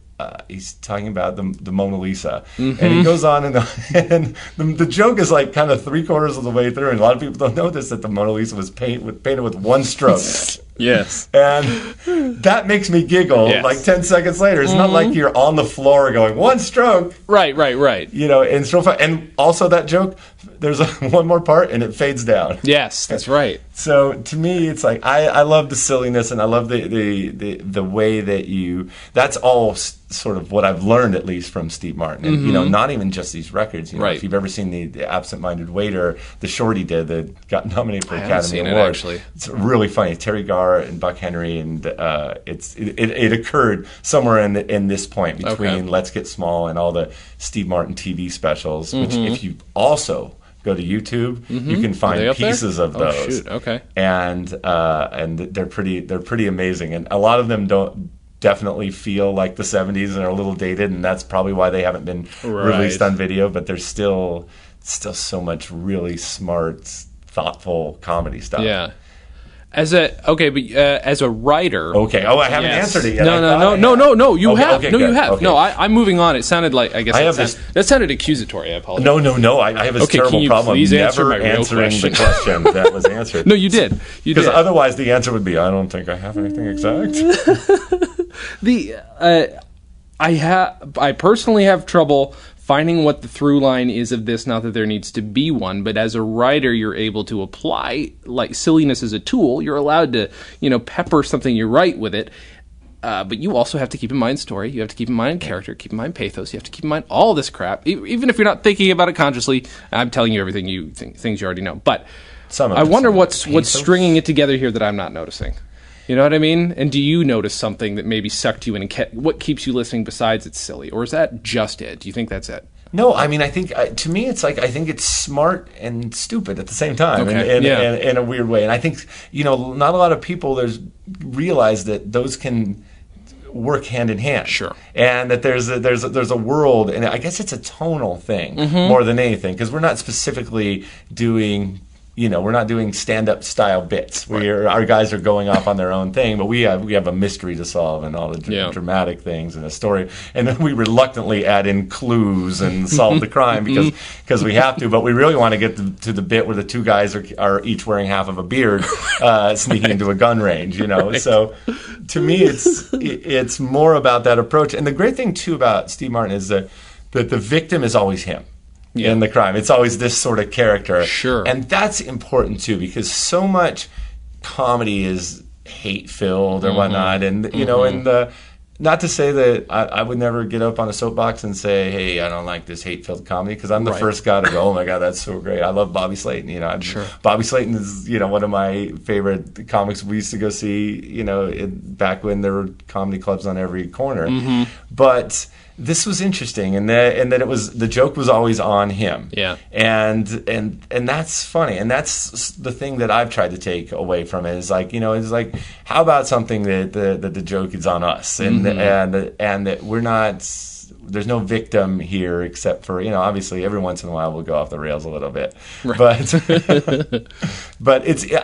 he's talking about the Mona Lisa, and he goes on and the joke is like kind of 3/4 of the way through, and a lot of people don't notice that the Mona Lisa was painted with one stroke. Yes. And that makes me giggle like 10 seconds later. It's not like you're on the floor going, one stroke. Right. You know, and so and also that joke, there's one more part and it fades down. Yes, that's right. So to me, it's like I love the silliness, and I love the way that that's all sort of what I've learned, at least from Steve Martin. And, you know, not even just these records. You know, if you've ever seen the Absent-Minded Waiter, the short he did that got nominated for Academy Award. Actually. It's really funny. Terry Garr and Buck Henry, and it occurred somewhere in this point between Let's Get Small and all the Steve Martin TV specials, which if you also go to YouTube, you can find pieces of those. Oh, shoot. Okay. And they're pretty amazing, and a lot of them don't definitely feel like the 70s and are a little dated, and that's probably why they haven't been released on video, but there's still so much really smart, thoughtful comedy stuff. Yeah. As a writer. Okay. Oh, I haven't answered it yet. No. You have. Okay, no, good. you have. Okay. No, I'm moving on. It sounded like that sounded accusatory. I apologize. No. I have this terrible problem never answering the question that was answered. No, you did. Because otherwise the answer would be, I don't think I have anything exact. I personally have trouble finding what the through line is of this. Not that there needs to be one, but as a writer, you're able to apply like silliness as a tool. You're allowed to, pepper something you write with it. But you also have to keep in mind story. You have to keep in mind character, keep in mind pathos. You have to keep in mind all this crap. Even if you're not thinking about it consciously, I'm telling you everything things you already know. But I wonder what's stringing it together here that I'm not noticing. You know what I mean? And do you notice something that maybe sucked you in and what keeps you listening besides it's silly? Or is that just it? Do you think that's it? No, I mean, I think, to me, it's like, I think it's smart and stupid at the same time in a weird way. And I think, not a lot of people realize that those can work hand in hand. Sure. And that there's a world, and I guess it's a tonal thing more than anything, because we're not specifically doing... we're not doing stand-up style bits where our guys are going off on their own thing, but we have a mystery to solve and all the dramatic things and a story, and then we reluctantly add in clues and solve the crime because we have to. But we really want to get to the bit where the two guys are each wearing half of a beard, sneaking into a gun range. So to me, it's more about that approach. And the great thing too about Steve Martin is that the victim is always him. In the crime. It's always this sort of character. Sure. And that's important, too, because so much comedy is hate-filled or whatnot. And, not to say that I would never get up on a soapbox and say, hey, I don't like this hate-filled comedy, because I'm the first guy to go, oh, my God, that's so great. I love Bobby Slayton. Sure. Bobby Slayton is, one of my favorite comics we used to go see, back when there were comedy clubs on every corner. But... this was interesting, and that the joke was always on him. Yeah. And that's funny, and that's the thing that I've tried to take away from it. Is like, it's like, how about something that the joke is on us, and that we're not. There's no victim here except for, obviously every once in a while we'll go off the rails a little bit, right. But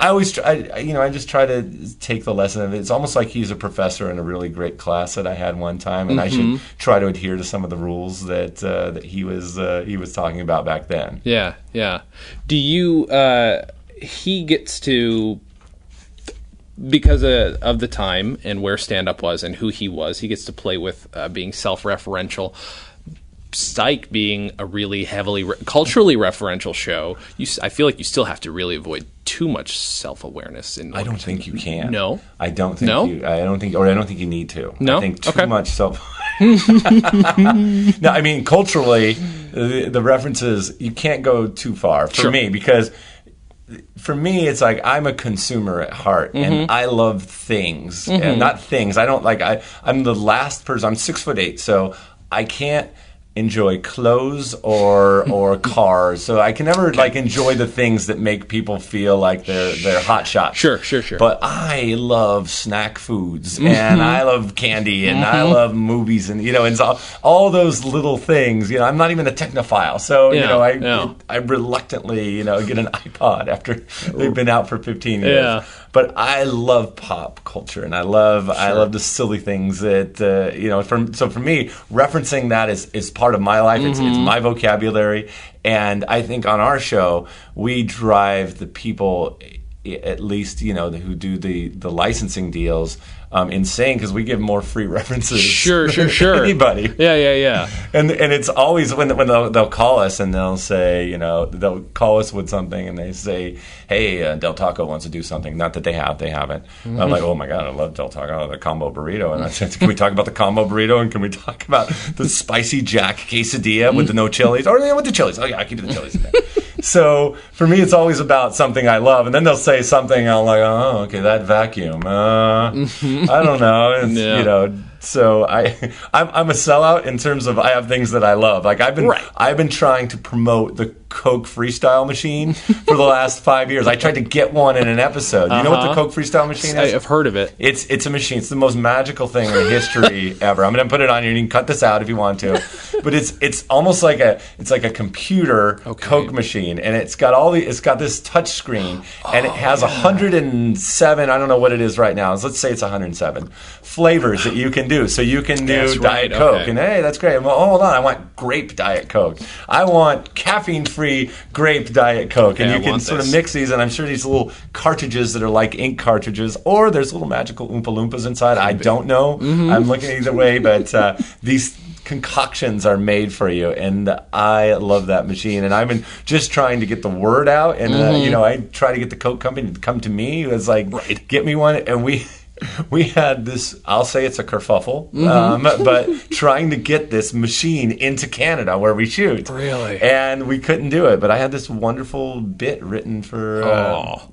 I just try to take the lesson of it. It's almost like he's a professor in a really great class that I had one time, and I should try to adhere to some of the rules that he was talking about back then. Yeah. Do you? He gets to. Because of the time and where stand-up was and who he was, he gets to play with being self-referential. Psych being a really heavily culturally referential show, I feel like you still have to really avoid too much self-awareness. I don't think you can. No? I don't think I don't think you need to. No? I think too much self... No, I mean, culturally, the references, you can't go too far for me, because... For me, it's like I'm a consumer at heart, and I love things, and not things. I don't like. I'm the last person. I'm 6'8", so I can't. enjoy clothes or cars. So I can never like enjoy the things that make people feel like they're hot shots. Sure. But I love snack foods and I love candy and I love movies and and so all those little things. I'm not even a technophile, so I reluctantly get an iPod after they've been out for 15 years. Yeah. But I love pop culture, and I love the silly things that So for me, referencing that is part of my life. It's my vocabulary, and I think on our show we drive the people, at least who do the licensing deals, insane because we give more free references. Sure. Anybody. Yeah. And it's always when they'll call us and they'll say, they'll call us with something and they say, hey, Del Taco wants to do something. Not that they haven't. I'm like, oh my God, I love Del Taco, the combo burrito. And I said, can we talk about the combo burrito and can we talk about the spicy Jack quesadilla with the no chilies? Or with the chilies. Oh yeah, I keep the chilies in there. So for me, it's always about something I love. And then they'll say something and I'm like, oh, okay, that vacuum. I don't know. It's, so I'm a sellout in terms of I have things that I love. Like I've been trying to promote the Coke Freestyle machine for the last 5 years. I tried to get one in an episode. You know what the Coke Freestyle machine is? I've heard of it. It's a machine. It's the most magical thing in history ever. I'm going to put it on here. You can cut this out if you want to. But it's almost like a computer Coke machine, and it's got this touch screen, and it has 107. I don't know what it is right now. Let's say it's 107 flavors that you can do. So you can do Diet Coke, and hey, that's great. Well, hold on, I want grape Diet Coke. I want caffeine-free grape Diet Coke, and you can sort of mix these. And I'm sure these little cartridges that are like ink cartridges, or there's little magical Oompa Loompas inside. I don't know. I'm looking either way, but these concoctions are made for you, and I love that machine. And I've been just trying to get the word out, and I try to get the Coke company to come to me. It was like, get me one, and we had this, I'll say it's a kerfuffle, but trying to get this machine into Canada where we shoot. Really? And we couldn't do it. But I had this wonderful bit written for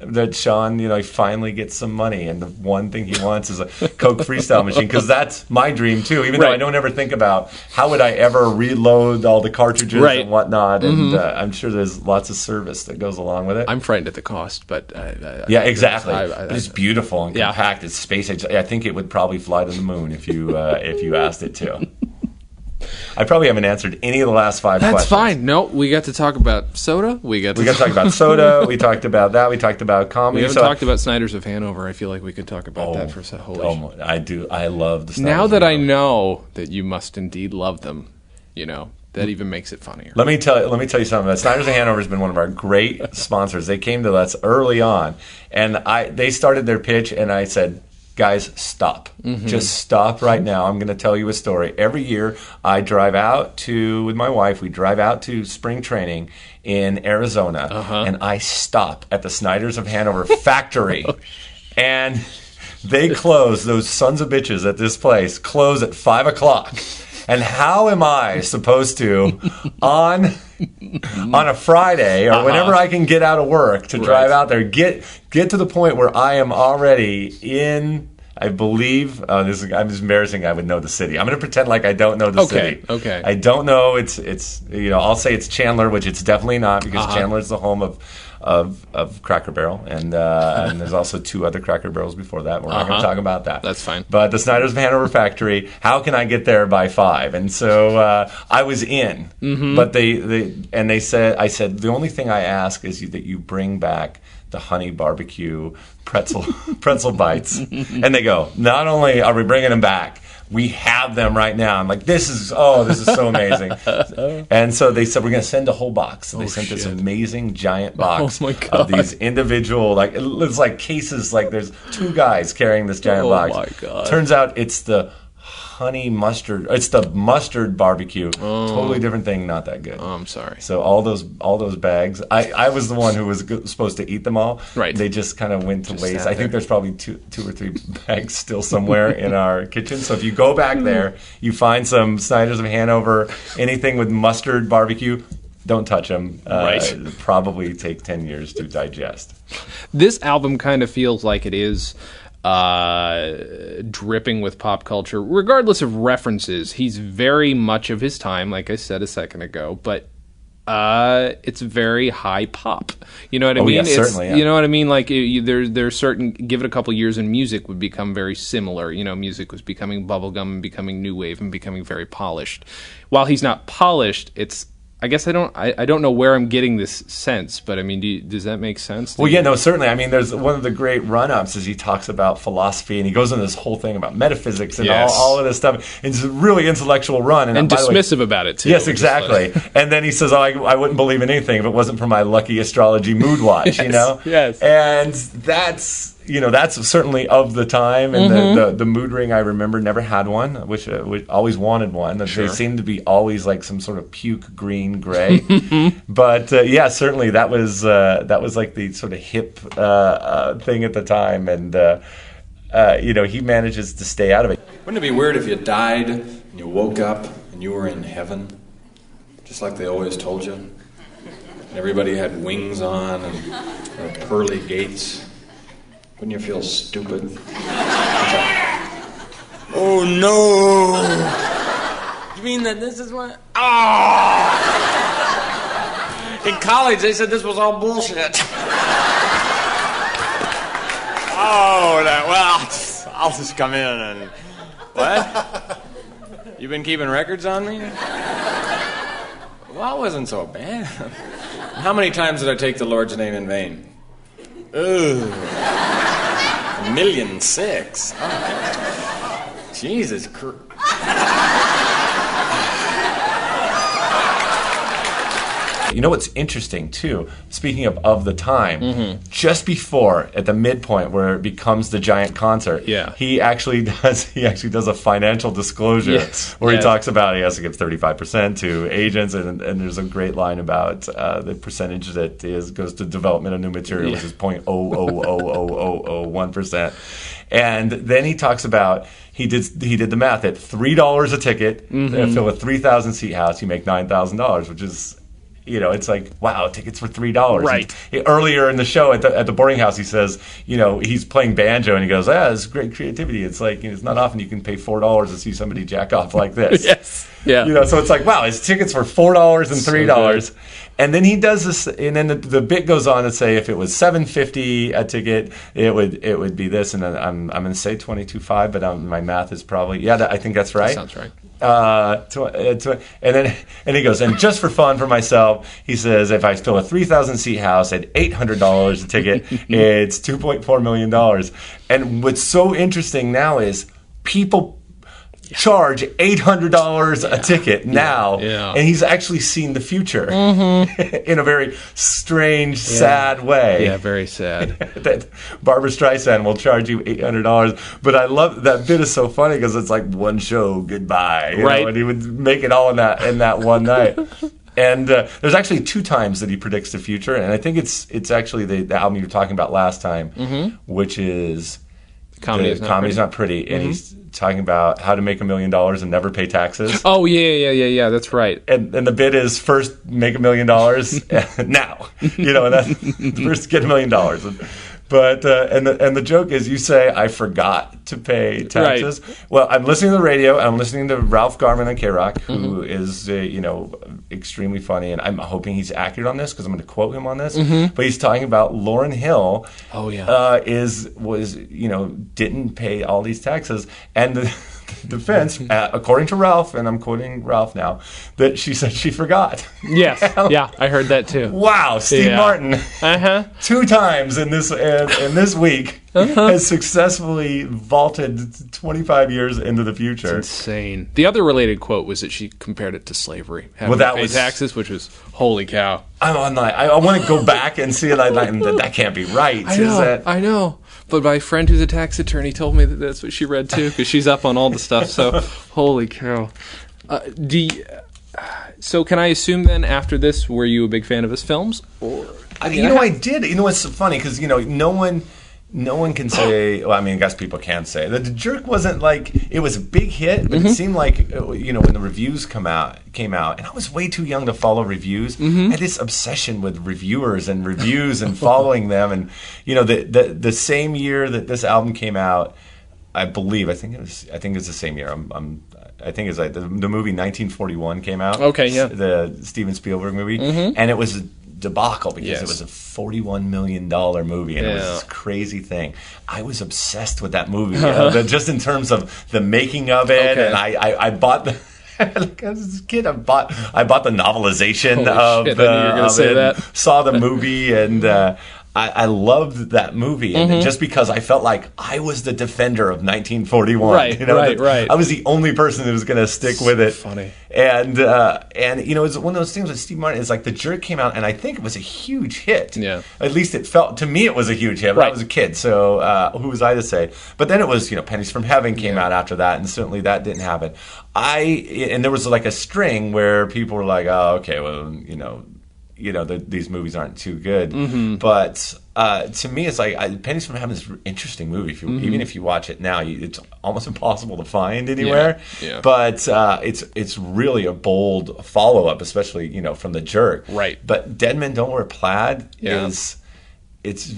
that Sean, he finally gets some money. And the one thing he wants is a Coke Freestyle machine, because that's my dream too, even though I don't ever think about how would I ever reload all the cartridges and whatnot. And I'm sure there's lots of service that goes along with it. I'm frightened at the cost, but... yeah, exactly. It's beautiful and compact. It's space. I think it would probably fly to the moon if you asked it to. I probably haven't answered any of the last 5 questions. That's fine. No, we got to talk about soda. We got to talk about soda. We talked about that. We talked about comedy. We haven't talked about Snyder's of Hanover. I feel like we could talk about that for a whole issue. I do. I love the Snyder's Now that I know that you must indeed love them, that even makes it funnier. Let me tell you something. Snyder's of Hanover has been one of our great sponsors. They came to us early on, and they started their pitch, and I said, guys, stop. Just stop right now. I'm going to tell you a story. Every year, I drive out with my wife, we drive out to spring training in Arizona, and I stop at the Snyder's of Hanover factory. And they close, those sons of bitches at this place, close at 5 o'clock. And how am I supposed to, on a Friday or whenever I can get out of work to drive out there, get to the point where I am already in, I believe, I'm just embarrassing, I would know the city. I'm going to pretend like I don't know the city. Okay. I don't know. It's I'll say it's Chandler, which it's definitely not, because Chandler is the home of Cracker Barrel, and there's also 2 other Cracker Barrels before that. We're not going to talk about that. That's fine. But the Snyder's of Hanover factory, how can I get there by 5? And so I was in, but they said, I said, the only thing I ask is that you bring back the honey barbecue pretzel bites. And they go, not only are we bringing them back, we have them right now. I'm like, this is so amazing. And so they said, we're going to send a whole box. So they sent this amazing giant box of these individual, it's like cases, like there's 2 guys carrying this giant box. Oh my God. Turns out it's the honey mustard. It's the mustard barbecue. Totally different thing. Not that good. Oh, I'm sorry. So all those bags. I was the one who was supposed to eat them all. Right. They just kind of went to waste. I think there's probably two or three bags still somewhere in our kitchen. So if you go back there, you find some Snyder's of Hanover, anything with mustard barbecue. Don't touch them. It'll probably take 10 years to digest. This album kind of feels like it is dripping with pop culture, regardless of references. He's very much of his time, like I said a second ago, but it's very high pop. You know what I mean? Yeah, certainly. Yeah. You know what I mean? Like there's certain. Give it a couple years, and music would become very similar. You know, music was becoming bubblegum and becoming new wave and becoming very polished. While he's not polished, it's. I guess I don't know where I'm getting this sense, but I mean, does that make sense? Well, yeah, no, certainly. I mean, there's one of the great run-ups is he talks about philosophy, and he goes into this whole thing about metaphysics and all of this stuff. And it's a really intellectual run. And dismissive about it, too. Yes, exactly. And then he says, I wouldn't believe in anything if it wasn't for my lucky astrology mood watch, you know? Yes. And that's certainly of the time. And the mood ring, I remember, never had one, which always wanted one. Sure. They seemed to be always like some sort of puke green gray. But yeah, certainly that was like the sort of hip thing at the time. And he manages to stay out of it. Wouldn't it be weird if you died and you woke up and you were in heaven, just like they always told you? And everybody had wings on and pearly gates. Wouldn't you feel stupid? Oh no! You mean that this is what? Oh! In college, they said this was all bullshit. I'll just come in and what? You been keeping records on me? Well, it wasn't so bad. How many times did I take the Lord's name in vain? Ugh. 1,000,006. Oh. Jesus Christ. You know what's interesting, too? Speaking of the time, just before, at the midpoint where it becomes the giant concert, he actually does a financial disclosure where he talks about he has to give 35% to agents, and there's a great line about the percentage that goes to development of new material, which is 0.0000001%. And then he talks about he did the math at $3 a ticket, fill a 3,000 seat house, you make $9,000, which is. It's like, wow, tickets for $3. Right. Earlier in the show at the boarding house, he says, he's playing banjo, and he goes, it's great creativity. It's like, it's not often you can pay $4 to see somebody jack off like this. Yes. Yeah. So it's like, wow, his tickets were $4 and $3. So and then he does this, and then the bit goes on to say if it was $7.50 a ticket, it would be this, and then I'm going to say $22.5, but my math is probably I think that's right. That sounds right. And he goes, and just for fun for myself, he says, if I fill a 3,000 seat house at $800 a ticket, it's $2.4 million. And what's so interesting now is people charge $800 a ticket now, and he's actually seen the future in a very strange, sad way. Yeah, very sad. That Barbara Streisand will charge you $800, but I love that bit is so funny because it's like one show, goodbye, and he would make it all in that one night. And there's actually 2 times that he predicts the future, and I think it's actually the album you were talking about last time, which is Comedy's Not Pretty, and he's talking about how to make $1 million and never pay taxes. Oh yeah, that's right. And the bit is first make $1 million now, and then first get $1 million. But and the joke is you say I forgot to pay taxes. Right. Well, I'm listening to the radio. And I'm listening to Ralph Garman on K-Rock, who is extremely funny, and I'm hoping he's accurate on this because I'm going to quote him on this. But he's talking about Lauryn Hill. Oh yeah, didn't pay all these taxes, and the defense, according to Ralph, and I'm quoting Ralph now, that she said she forgot. Yes, yeah, I heard that too. Wow, Steve Martin, 2 times in this week has successfully vaulted 25 years into the future. It's insane. The other related quote was that she compared it to slavery. Having to pay taxes, which was holy cow. I'm on that. I want to go back and see it. That can't be right. I know. But my friend who's a tax attorney told me that that's what she read too, because she's up on all the stuff. So, holy cow. So can I assume then after this, were you a big fan of his films? Or I did. It's funny because no one no one can say. Well, I mean, I guess people can say that The Jerk wasn't like it was a big hit, but it seemed like when the reviews came out, and I was way too young to follow reviews. I had this obsession with reviewers and reviews and following them, and the same year that this album came out, I think it was the same year. I think it's like the movie 1941 came out. Okay, yeah, the Steven Spielberg movie, and it was debacle because it was a $41 million movie and it was this crazy thing. I was obsessed with that movie, just in terms of the making of it, and I bought the. Like as a kid, I bought the novelization of it. Saw the movie, and I loved that movie, and just because I felt like I was the defender of 1941. Right. I was the only person who was going to stick with it. Funny. And it's one of those things with Steve Martin. It's like The Jerk came out, and I think it was a huge hit. Yeah. At least it felt to me it was a huge hit. But I was a kid, so who was I to say? But then it was Pennies from Heaven came out after that, and certainly that didn't happen. And there was like a string where people were like, oh, okay, well, these movies aren't too good. But to me, it's like Pennies from Heaven is an interesting movie. Even if you watch it now, it's almost impossible to find anywhere. Yeah. But it's really a bold follow-up, especially from The Jerk. Right. But Dead Men Don't Wear Plaid is... It's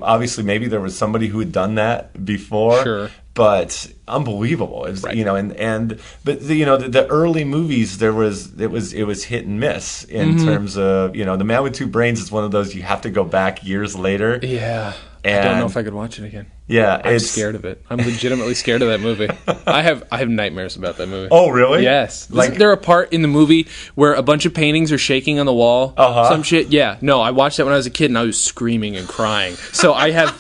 obviously maybe there was somebody who had done that before, but unbelievable. It was, but the early movies it was hit and miss in terms of The Man with Two Brains is one of those you have to go back years later. Yeah. And I don't know if I could watch it again. Yeah, I'm scared of it. I'm legitimately scared of that movie. I have nightmares about that movie. Oh, really? Yes. Isn't there a part in the movie where a bunch of paintings are shaking on the wall? Some shit. Yeah. No, I watched that when I was a kid, and I was screaming and crying. So I have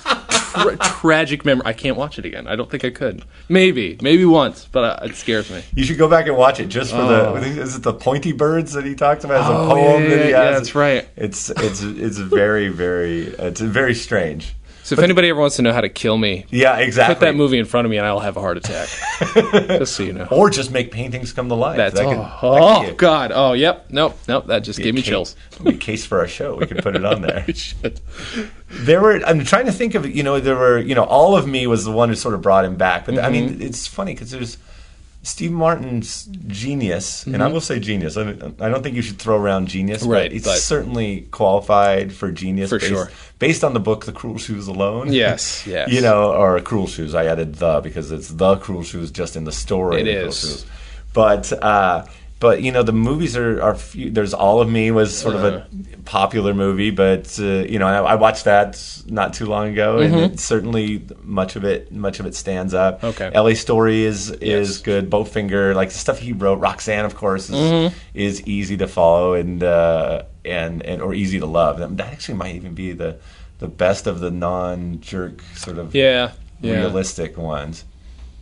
tragic memory. I can't watch it again. I don't think I could. Maybe once, but it scares me. You should go back and watch it just for is it the pointy birds that he talks about as a poem that he has? Yeah, that's right. It's very, very, it's very strange. So if anybody ever wants to know how to kill me, exactly. Put that movie in front of me and I'll have a heart attack. Just so you know. Or just make paintings come to life. God. Oh, yep. Nope. That just gave me chills. Be a case for our show. We could put it on there. We should. I'm trying to think of, there were, All of Me was the one who sort of brought him back. But I mean, it's funny because there's Steve Martin's genius, and I will say genius. I don't think you should throw around genius, but it's certainly qualified for genius. For sure. Based on the book The Cruel Shoes alone. Yes. Or Cruel Shoes. I added the because it's The Cruel Shoes just in the story. It is. Cruel Shoes. But the movies are few. There's All of Me was sort of a popular movie, but I watched that not too long ago, and it certainly much of it stands up. Okay. L.A. Story is good. Bowfinger, like the stuff he wrote. Roxanne, of course, is easy to follow and or easy to love. That actually might even be the best of the non-jerk sort of realistic ones.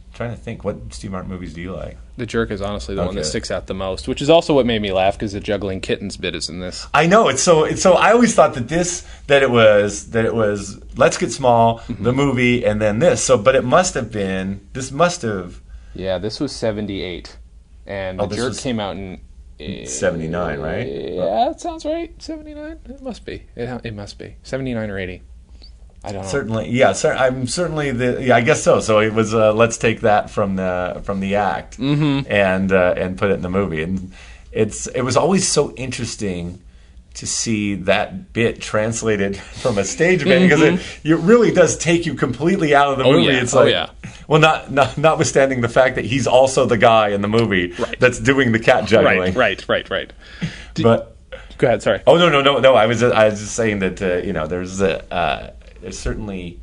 I'm trying to think, what Steve Martin movies do you like? The Jerk is honestly the one that sticks out the most, which is also what made me laugh because the juggling kittens bit is in this. I know it's so. I always thought that it was Let's Get Small, the movie, and then this. So, but it must have been. This must have. Yeah, this was 78, and The Jerk came out in 79, right? Yeah, that sounds right. 79. It must be. It must be 79 or 80. I don't know. Certainly, yeah. I'm certainly I guess so. So it was. Let's take that from the act and put it in the movie. And it was always so interesting to see that bit translated from a stage bit because it really does take you completely out of the movie. Yeah. It's like, well, notwithstanding the fact that he's also the guy in the movie that's doing the cat juggling. Right. But go ahead. Sorry. Oh no. I was just saying that there's certainly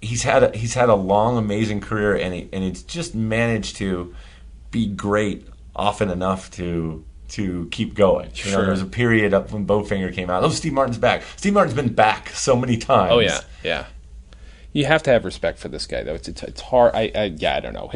he's had a long, amazing career, and it's just managed to be great often enough to keep going. There was a period up when Bowfinger came out. Oh, Steve Martin's back. Steve Martin's been back so many times. Oh yeah. You have to have respect for this guy, though. It's hard. I don't know.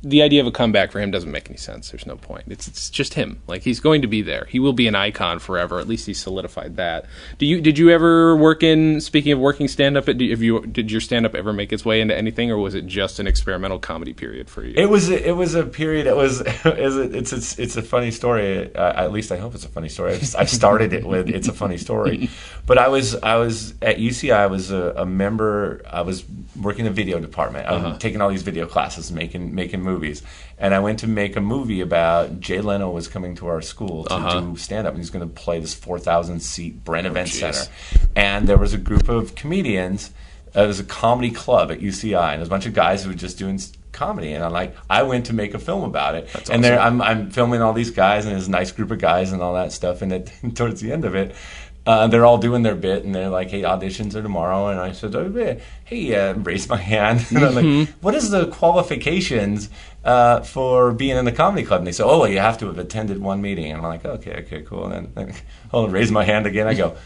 The idea of a comeback for him doesn't make any sense. There's no point. It's just him. Like, he's going to be there. He will be an icon forever. At least he's solidified that. Did you ever work in? Speaking of working stand up, did your stand up ever make its way into anything, or was it just an experimental comedy period for you? It was a period. It's a funny story. At least I hope it's a funny story. I started it with it's a funny story, but I was at UCI. I was a member. I was working in the video department. I was taking all these video classes, making movies. And I went to make a movie about Jay Leno was coming to our school to do stand-up. And he's going to play this 4,000-seat Brent Event Center. And there was a group of comedians. It was a comedy club at UCI. And there was a bunch of guys who were just doing comedy. And I went to make a film about it. That's and awesome. I'm filming all these guys, and there's a nice group of guys and all that stuff. And towards the end of it, they're all doing their bit, and they're like, hey, auditions are tomorrow. And I said, hey, raise my hand. And I'm like, what is the qualifications for being in the comedy club? And they said, you have to have attended one meeting. And I'm like, okay, cool. And then I'll raise my hand again. I go,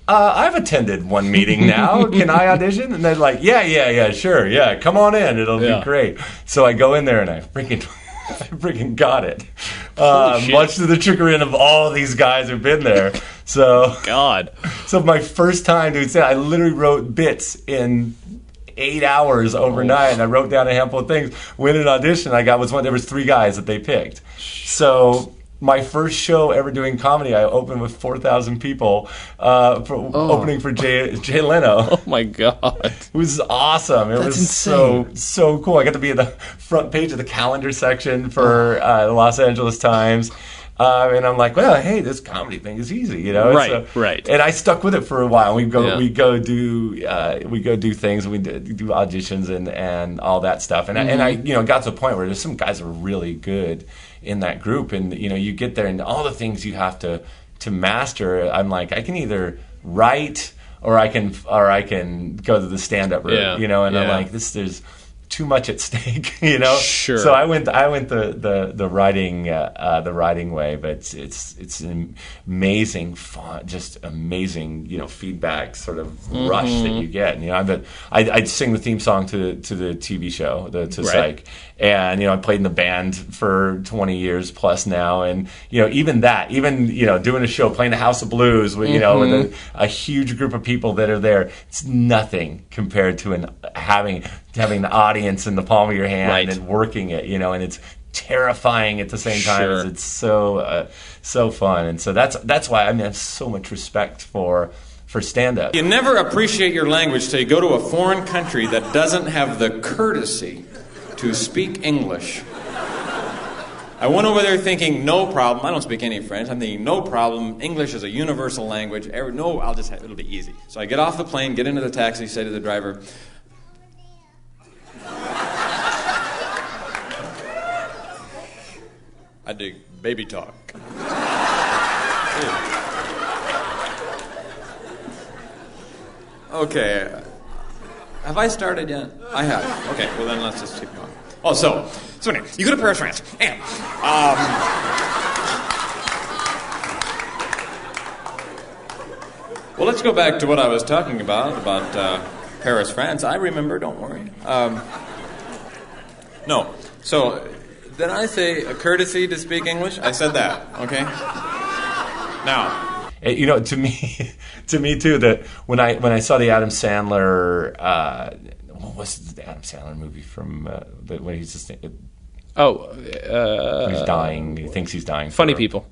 I've attended one meeting now. Can I audition? And they're like, yeah, sure. Yeah, come on in. It'll be great. So I go in there, and I freaking got it. Much to the chagrin of all these guys who've been there. So my first time doing stand, I literally wrote bits in 8 hours overnight, and I wrote down a handful of things. Went in an audition, there was 3 guys that they picked. So my first show ever doing comedy, I opened with 4,000 people opening for Jay Leno. Oh my God. It was awesome. It was insane. so cool. I got to be at the front page of the calendar section for the Los Angeles Times. And I'm like, well, hey, this comedy thing is easy, you know. Right. And I stuck with it for a while. We go do things. We do auditions and all that stuff. And I got to a point where there's some guys that are really good in that group, and you get there and all the things you have to master. I'm like, I can either write or I can go to the stand-up route, And I'm like, there's too much at stake, Sure. So I went the writing way, but it's an amazing fun, just amazing feedback sort of rush that you get. And I'd sing the theme song to the TV show, to Psych, and I played in the band for 20 years plus now, and even doing a show, playing the House of Blues with with a huge group of people that are there, it's nothing compared to having the audience in the palm of your hand and working it, and it's terrifying at the same time as it's so fun. And so that's why I have so much respect for stand-up. You never appreciate your language till you go to a foreign country that doesn't have the courtesy to speak English. I went over there thinking, no problem. I don't speak any French. I'm thinking, no problem. English is a universal language. It'll be easy. So I get off the plane, get into the taxi, say to the driver, I dig baby talk. Okay. Have I started yet? I have. Okay, well then let's just keep going. Oh, so anyway, you go to Paris, France, and well, let's go back to what I was talking about Paris, France. I remember, don't worry. No, so did I say a courtesy to speak English? I said that, okay? Now, to me too, that when I saw the Adam Sandler, what was the Adam Sandler movie from when he's just when he's dying, he thinks he's dying. Funny People.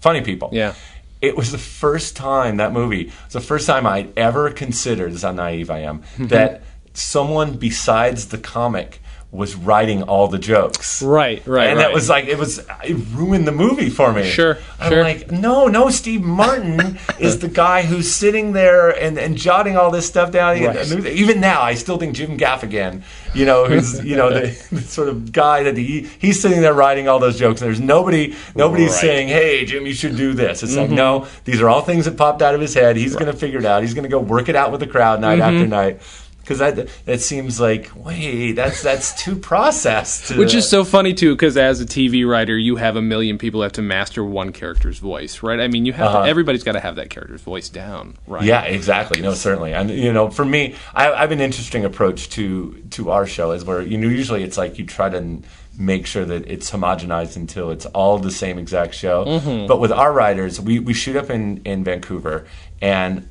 Yeah. It was the first time I'd ever considered, this is how naive I am, that someone besides the comic was writing all the jokes. Right. And that was it ruined the movie for me. Sure. I'm like, no, Steve Martin is the guy who's sitting there and jotting all this stuff down. Right. Even now, I still think Jim Gaffigan, who's, the sort of guy that he's sitting there writing all those jokes. And there's nobody's saying, hey, Jim, you should do this. It's like, no, these are all things that popped out of his head. He's going to figure it out. He's going to go work it out with the crowd night after night. Because that seems like, wait, that's too processed. Which is so funny too, because as a TV writer, you have a million people who have to master one character's voice, right? I mean, you have everybody's got to have that character's voice down, right? Yeah, exactly. No, certainly. And for me, I have an interesting approach to our show, is where usually it's like you try to make sure that it's homogenized until it's all the same exact show. Mm-hmm. But with our writers, we shoot up in Vancouver, and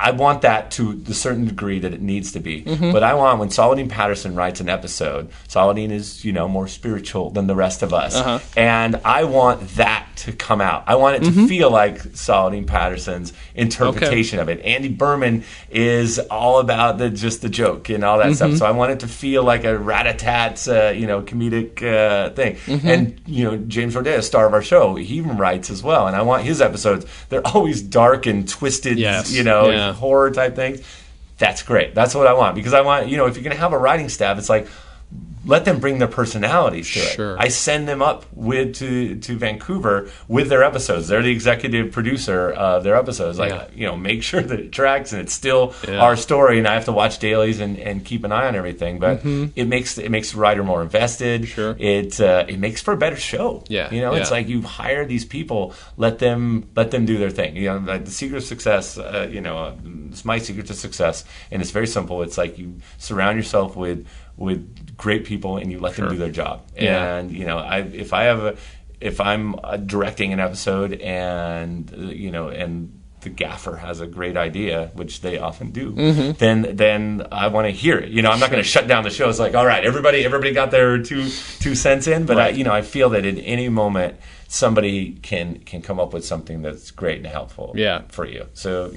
I want that to the certain degree that it needs to be. Mm-hmm. But I want, when Saladin Patterson writes an episode, Saladin is, more spiritual than the rest of us. Uh-huh. And I want that to come out. I want it to feel like Saladin Patterson's interpretation of it. Andy Berman is all about just the joke and all that stuff. So I want it to feel like a rat-a-tat, comedic thing. Mm-hmm. And, James Rodet, star of our show, he even writes as well. And I want his episodes, they're always dark and twisted, horror type things. That's great. That's what I want, because I want, if you're going to have a writing staff, it's like, let them bring their personalities to it. Sure. I send them up to Vancouver with their episodes. They're the executive producer of their episodes. Make sure that it tracks and it's still our story. And I have to watch dailies and keep an eye on everything. But it makes the writer more invested. Sure. It makes for a better show. Yeah. It's like you hire these people, let them do their thing. Like the secret of success. It's my secret to success, and it's very simple. It's like you surround yourself with great people, and you let them do their job. Yeah. And if I'm directing an episode, and and the gaffer has a great idea, which they often do, then I want to hear it. I'm not going to shut down the show. It's like, all right, everybody got their two cents in, but right. I feel that at any moment somebody can come up with something that's great and helpful for you. So,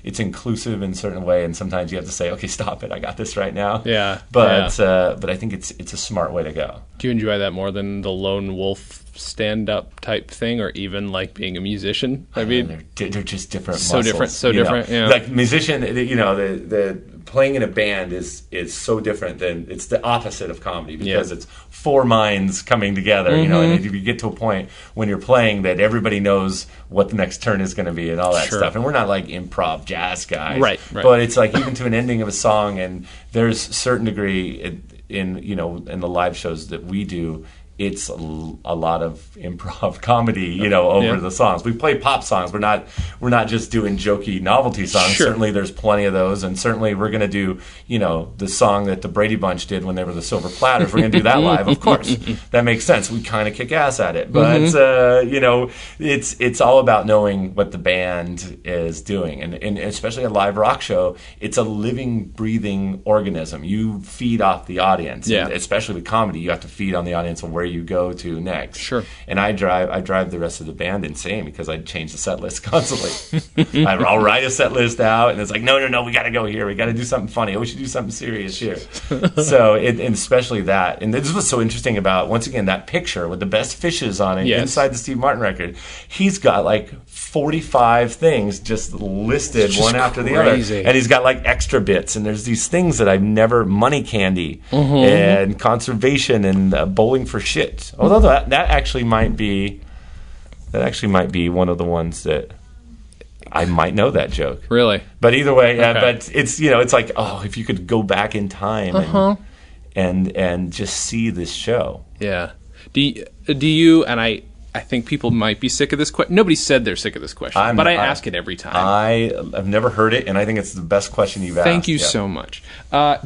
it's inclusive in a certain way, and sometimes you have to say, okay, stop it, I got this right now. Yeah. But I think it's a smart way to go. Do you enjoy that more than the lone wolf stand-up type thing, or even like being a musician? I mean, they're just different so muscles. So different. Yeah. Like musician, the playing in a band is so different than, it's the opposite of comedy, because it's four minds coming together, and if you get to a point when you're playing that everybody knows what the next turn is going to be and all that stuff. And we're not like improv jazz guys. Right. But it's like even to an ending of a song, and there's a certain degree in the live shows that we do, it's a lot of improv comedy, over the songs. We play pop songs. We're not just doing jokey novelty songs. Sure. Certainly there's plenty of those, and certainly we're going to do, the song that the Brady Bunch did when they were the Silver Platters. We're going to do that live, of course. That makes sense. We kind of kick ass at it. But, it's all about knowing what the band is doing. And especially a live rock show, it's a living, breathing organism. You feed off the audience. Yeah. And especially with comedy, you have to feed on the audience of where you go to next. Sure. And I drive the rest of the band insane, because I change the set list constantly. I'll write a set list out, and it's like, no, we got to go here. We got to do something funny. We should do something serious here. So, and especially that. And this was so interesting about, once again, that picture with the best fishes on it inside the Steve Martin record. He's got like 45 things just listed one after the other. And he's got like extra bits. And there's these things that I've never, money candy and conservation and bowling for shit. Although that actually might be one of the ones that I might know that joke. Really? But either way, but it's it's like, if you could go back in time and just see this show. Yeah. Do you, and I think people might be sick of this question. Nobody said they're sick of this question, but I ask it every time. I've never heard it, and I think it's the best question you've asked. Thank you so much.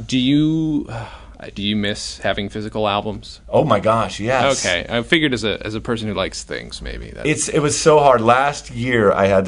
Do you miss having physical albums? Oh my gosh, yes. Okay, I figured as a person who likes things, maybe it was so hard. Last year, I had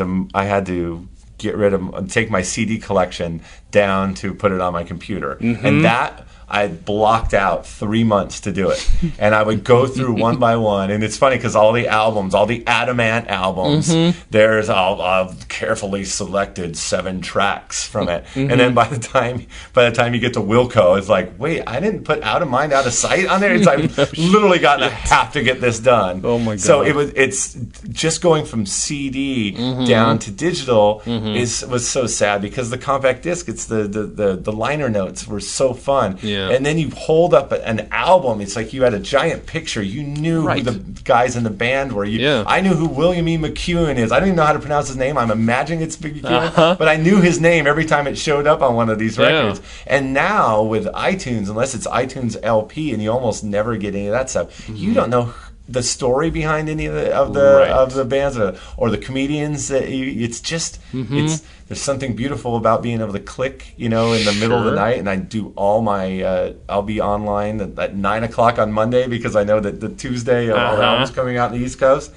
to get rid of, take my CD collection down to put it on my computer, and that I blocked out 3 months to do it. And I would go through one by one. And it's funny because all the Adamant albums, there's I've carefully selected 7 tracks from it. And then by the time you get to Wilco, it's like, wait, I didn't put Out of Mind, Out of Sight on there? It's I've literally gotten I have to get this done. Oh my God. So it's just going from CD down to digital was so sad, because the compact disc, it's notes, the liner notes were so fun. Yeah. And then you hold up an album. It's like you had a giant picture. You knew Right. who the guys in the band were. Yeah. I knew who William E. McEwen is. I don't even know how to pronounce his name. I'm imagining it's Big McEwen, but I knew his name every time it showed up on one of these records. And now with iTunes, unless it's iTunes LP, and you almost never get any of that stuff, you don't know the story behind any of the bands or the comedians. It's just there's something beautiful about being able to click, in the middle of the night, and I do all my I'll be online at 9:00 on Monday because I know that the Tuesday all the albums coming out in the East Coast.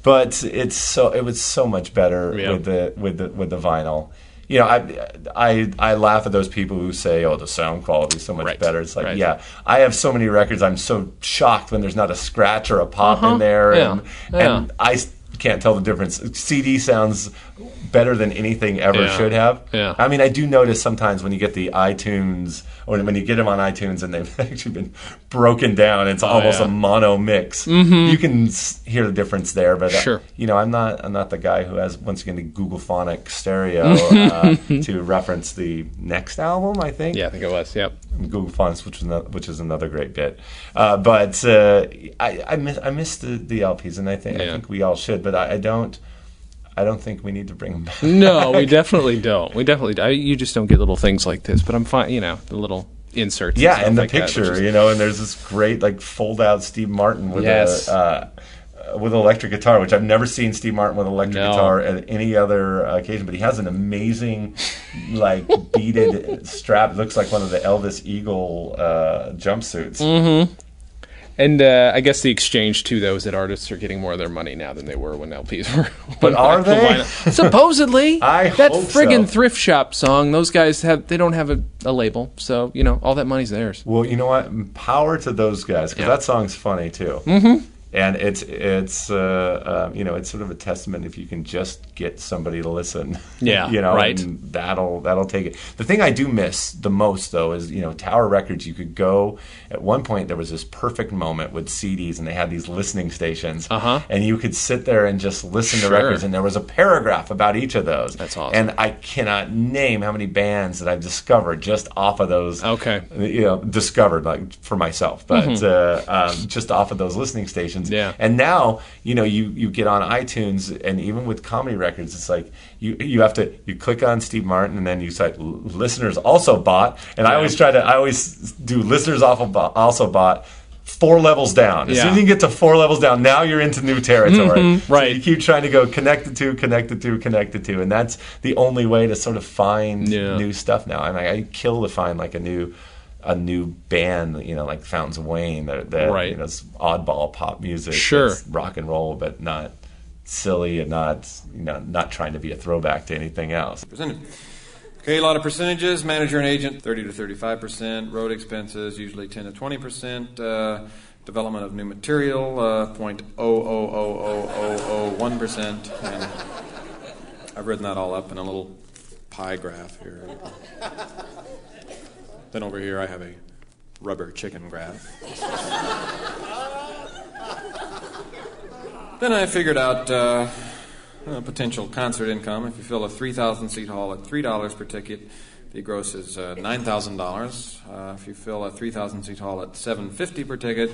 But it was so much better with the vinyl. I laugh at those people who say, "Oh, the sound quality is so much better." It's like, I have so many records. I'm so shocked when there's not a scratch or a pop in there, and I can't tell the difference. CD sounds better than anything ever should have. Yeah. I mean, I do notice sometimes when you get the iTunes, or when you get them on iTunes and they've actually been broken down, it's almost a mono mix. You can hear the difference there, but I'm not the guy who has, once again, the Google Phonic stereo to reference the next album. I think. Yeah, I think it was. Yep. Google Phonics, which is another great bit. But I miss the LPs, and I think we all should, but I don't think we need to bring them back. No, we definitely don't. You just don't get little things like this, but I'm fine, the little inserts. Yeah, and the like picture, and there's this great, fold-out Steve Martin with with an electric guitar, which I've never seen Steve Martin with an electric guitar at any other occasion, but he has an amazing, beaded strap. It looks like one of the Elvis Eagle jumpsuits. Mm-hmm. And I guess the exchange, too, though, is that artists are getting more of their money now than they were when LPs were. But are they? Supposedly. I that hope friggin' so. thrift shop song, those guys they don't have a label. So, all that money's theirs. Well, you know what? Power to those guys, because that song's funny, too. Mm-hmm. And it's sort of a testament if you can just get somebody to listen. Yeah, right. And that'll take it. The thing I do miss the most, though, is Tower Records. You could go. At one point, there was this perfect moment with CDs, and they had these listening stations, and you could sit there and just listen to records, and there was a paragraph about each of those. That's awesome. And I cannot name how many bands that I've discovered just off of those. Okay. Discovered for myself, but just off of those listening stations. Yeah. And now, you get on iTunes, and even with comedy records, it's like you have to click on Steve Martin, and then you say listeners also bought, and I always do listeners also bought 4 levels down. As soon as you get to 4 levels down, now you're into new territory. Right. So you keep trying to go connected to, and that's the only way to sort of find new stuff now. And I kill to find a new band, like Fountains of Wayne, that it's oddball pop music, it's rock and roll, but not silly and not trying to be a throwback to anything else. Okay, a lot of percentages. Manager and agent, 30 to 35%. Road expenses, usually 10 to 20%. Development of new material, 0.0000001%. And I've written that all up in a little pie graph here. Then over here I have a rubber chicken graph. Then I figured out potential concert income. If you fill a 3,000-seat hall at $3 per ticket, the gross is $9,000. If you fill a 3,000-seat hall at $7.50 per ticket,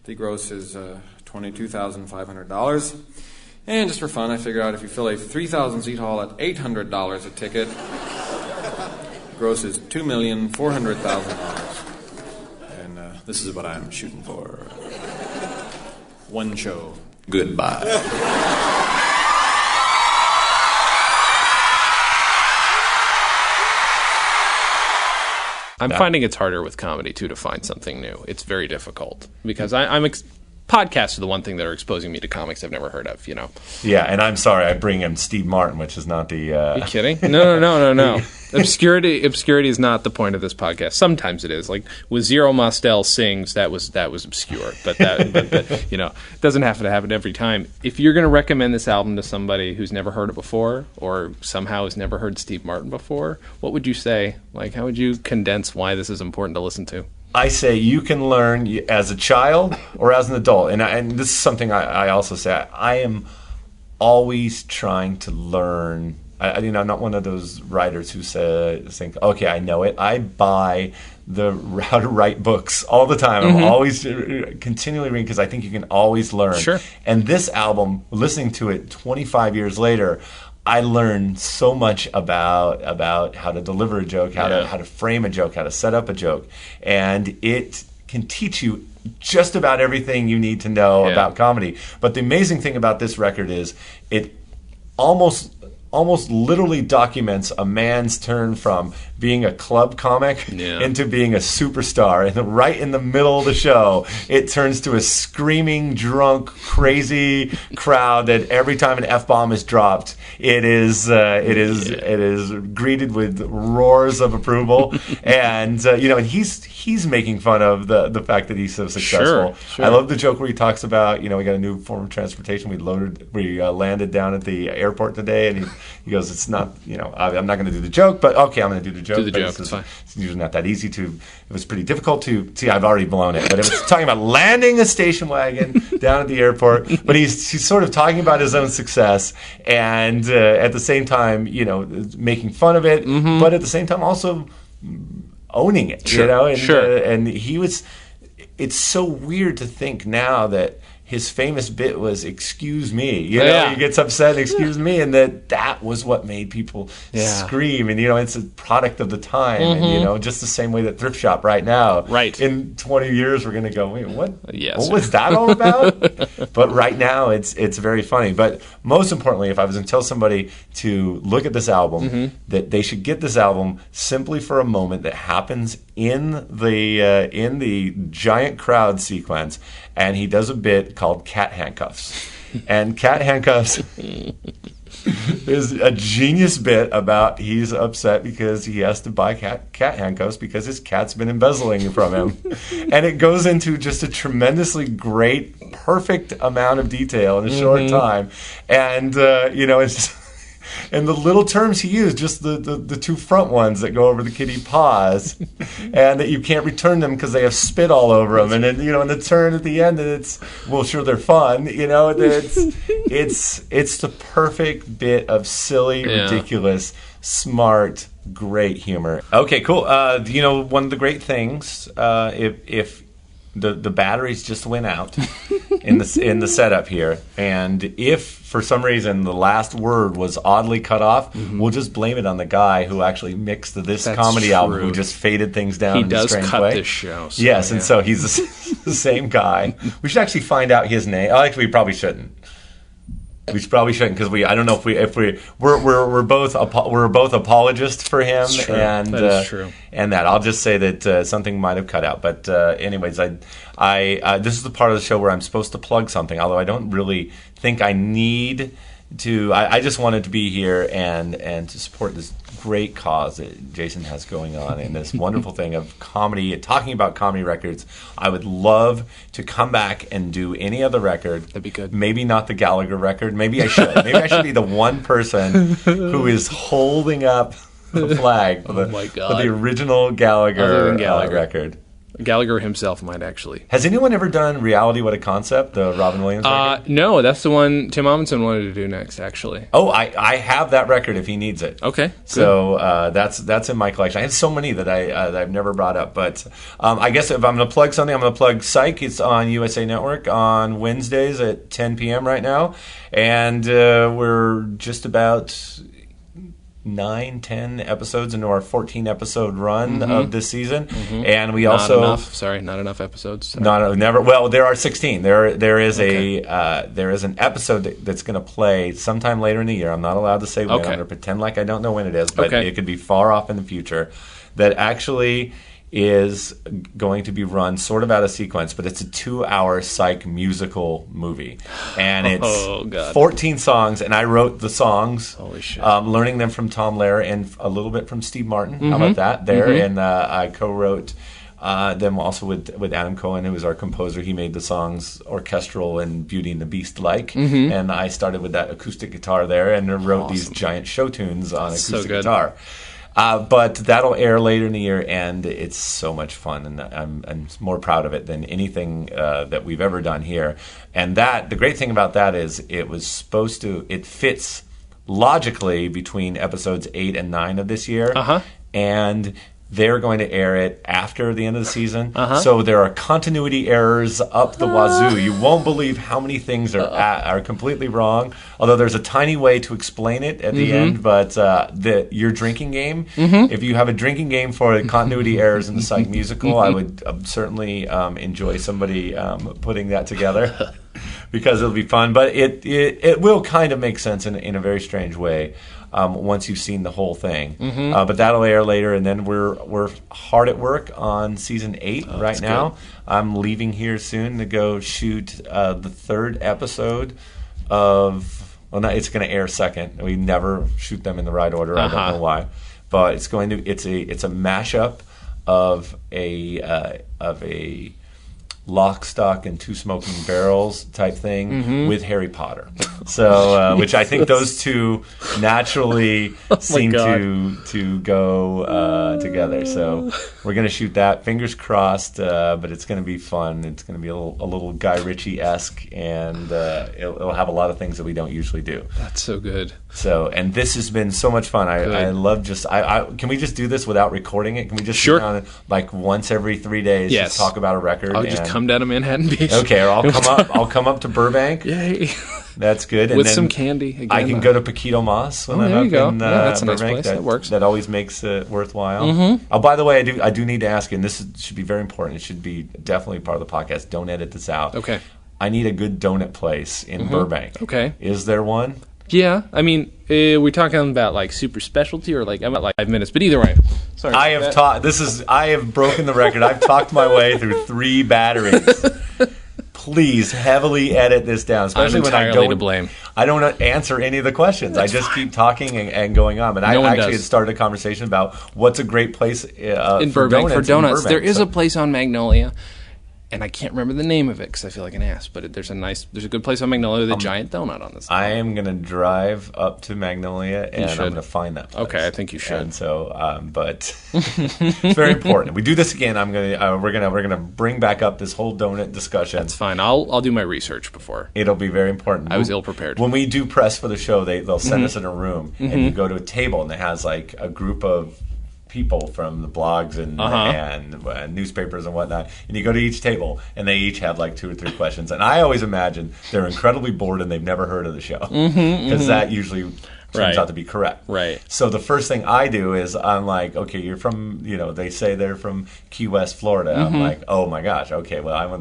the gross is $22,500. And just for fun, I figured out if you fill a 3,000-seat hall at $800 a ticket, the gross is $2,400,000. And this is what I'm shooting for. One show. Goodbye. I'm finding it's harder with comedy, too, to find something new. It's very difficult because podcasts are the one thing that are exposing me to comics I've never heard of, Yeah, and I'm sorry, I bring in Steve Martin, which is not the... Are you kidding? No. Obscurity is not the point of this podcast. Sometimes it is. Like, with Zero Mostel Sings, that was obscure. But it doesn't have to happen every time. If you're going to recommend this album to somebody who's never heard it before or somehow has never heard Steve Martin before, what would you say? Like, how would you condense why this is important to listen to? I say you can learn as a child or as an adult. And this is something I also say. I am always trying to learn I'm not one of those writers who think, okay, I know it. I buy how to write books all the time. I'm always continually reading because I think you can always learn. Sure. And this album, listening to it 25 years later, I learned so much about how to deliver a joke, how to frame a joke, how to set up a joke, and it can teach you just about everything you need to know about comedy. But the amazing thing about this record is it almost literally documents a man's turn from being a club comic into being a superstar. And right in the middle of the show, it turns to a screaming, drunk, crazy crowd that every time an F-bomb is dropped, it is greeted with roars of approval. And and he's making fun of the fact that he's so successful. Sure. I love the joke where he talks about, we got a new form of transportation. We landed down at the airport today, and he goes, it's not, I'm not going to do the joke, but okay, I'm going to do the joke. Do the joke, it's fine. It's usually not that easy it was pretty difficult to, see, I've already blown it, but it was talking about landing a station wagon down at the airport, but he's sort of talking about his own success, and at the same time, making fun of it, but at the same time also owning it, and he was, it's so weird to think now that his famous bit was "excuse me," he gets upset, "excuse me," and that was what made people scream. And it's a product of the time, and just the same way that Thrift Shop right now. Right. In 20 years, we're going to go, wait, what? Yes. What was that all about? But right now, it's very funny. But most importantly, if I was going to tell somebody to look at this album, that they should get this album simply for a moment that happens in the giant crowd sequence, and he does a bit called Cat Handcuffs. And Cat Handcuffs is a genius bit about he's upset because he has to buy cat handcuffs because his cat's been embezzling from him. And it goes into just a tremendously great, perfect amount of detail in a short time. And, it's and the little terms he used, just the two front ones that go over the kitty paws, and that you can't return them because they have spit all over them. And then, and the turn at the end, and it's, well, sure, they're fun. It's the perfect bit of silly, ridiculous, smart, great humor. Okay, cool. One of the great things, if the batteries just went out in the setup here, and if for some reason the last word was oddly cut off, we'll just blame it on the guy who actually mixed this comedy album, who just faded things down in a strange way. He does cut this show. So, yes, and so he's the same guy. We should actually find out his name. Actually, we probably shouldn't. We probably shouldn't, because I don't know if we're both apologists for him. That's true. And that is true. And that I'll just say that something might have cut out. But anyways, I this is the part of the show where I'm supposed to plug something, although I don't really think I need to. I just wanted to be here and to support this great cause that Jason has going on, and this wonderful thing of comedy, talking about comedy records. I would love to come back and do any other record. That'd be good. Maybe not the Gallagher record. Maybe I should. Maybe I should be the one person who is holding up the flag for the original Gallagher record. Gallagher himself might actually. Has anyone ever done Reality What a Concept, the Robin Williams record? No, that's the one Tim Amundsen wanted to do next, actually. Oh, I have that record if he needs it. Okay. Good. So that's in my collection. I have so many that I've never brought up. But I guess if I'm going to plug something, I'm going to plug Psych. It's on USA Network on Wednesdays at 10 p.m. right now. And we're just about 9-10 episodes into our 14-episode run of this season, and we not enough episodes. Sorry. Never. Well, there are 16. There is an episode that's going to play sometime later in the year. I'm not allowed to say when. I'm going to pretend like I don't know when it is, but it could be far off in the future. That actually is going to be run sort of out of sequence, but it's a 2-hour Psych musical movie. And it's 14 songs, and I wrote the songs. Holy shit. Learning them from Tom Lehrer and a little bit from Steve Martin. How about that? And I co-wrote them also with Adam Cohen, who was our composer. He made the songs orchestral and Beauty and the Beast-like. And I started with that acoustic guitar there and wrote these giant show tunes on acoustic guitar. But that'll air later in the year, and it's so much fun, and I'm more proud of it than anything that we've ever done here. And the great thing about that is it fits logically between episodes 8 and 9 of this year. And they're going to air it after the end of the season. So there are continuity errors up the wazoo. You won't believe how many things are completely wrong, although there's a tiny way to explain it at the end. But your drinking game, if you have a drinking game for continuity errors in the Psych musical, I would certainly enjoy somebody putting that together because it'll be fun. But it will kind of make sense in a very strange way. Once you've seen the whole thing. But that'll air later, and then we're hard at work on season 8 right now. Good. I'm leaving here soon to go shoot the 3rd episode of... Well, it's going to air second. We never shoot them in the right order. I don't know why. But it's a mashup of a Lock, Stock, and Two Smoking Barrels type thing with Harry Potter. So, which I think those two naturally seem to go together. So we're going to shoot that. Fingers crossed, but it's going to be fun. It's going to be a little Guy Ritchie-esque, and it'll have a lot of things that we don't usually do. That's so good. So, and this has been so much fun. I love can we just do this without recording it? Can we just sit down like once every 3 days just talk about a record? I'll just come down to Manhattan Beach. Okay, or I'll come up to Burbank. Yay. That's good. And with then some candy. Again, I can go to Paquito Mas when I'm up in that's a nice Burbank. place. That works. That always makes it worthwhile. Oh, by the way, I do need to ask you, and this should be very important. It should be definitely part of the podcast. Don't edit this out. Okay. I need a good donut place in Burbank. Okay. Is there one? Yeah, I mean, we're talking about like super specialty or like I'm at like 5 minutes, but either way. Sorry. I have broken the record. I've talked my way through 3 batteries. Please heavily edit this down, especially when I don't answer any of the questions. I just keep talking and going on. But I actually had started a conversation about what's a great place in Burbank for donuts. There is a place on Magnolia. And I can't remember the name of it because I feel like an ass. But there's a good place on Magnolia with a giant donut on this. I am going to drive up to Magnolia and I'm going to find that place. Okay, I think you should. And so, but it's very important. We do this again. We're gonna bring back up this whole donut discussion. That's fine. I'll do my research before. It'll be very important. I was ill prepared. When we do press for the show, they'll send us in a room and you go to a table and it has like a group of people from the blogs and newspapers and whatnot, and you go to each table and they each have like 2 or 3 questions, and I always imagine they're incredibly bored and they've never heard of the show because that usually turns out to be correct. Right. So the first thing I do is I'm like, okay, you're from, they say they're from Key West, Florida. I'm like, oh my gosh, okay, well I'm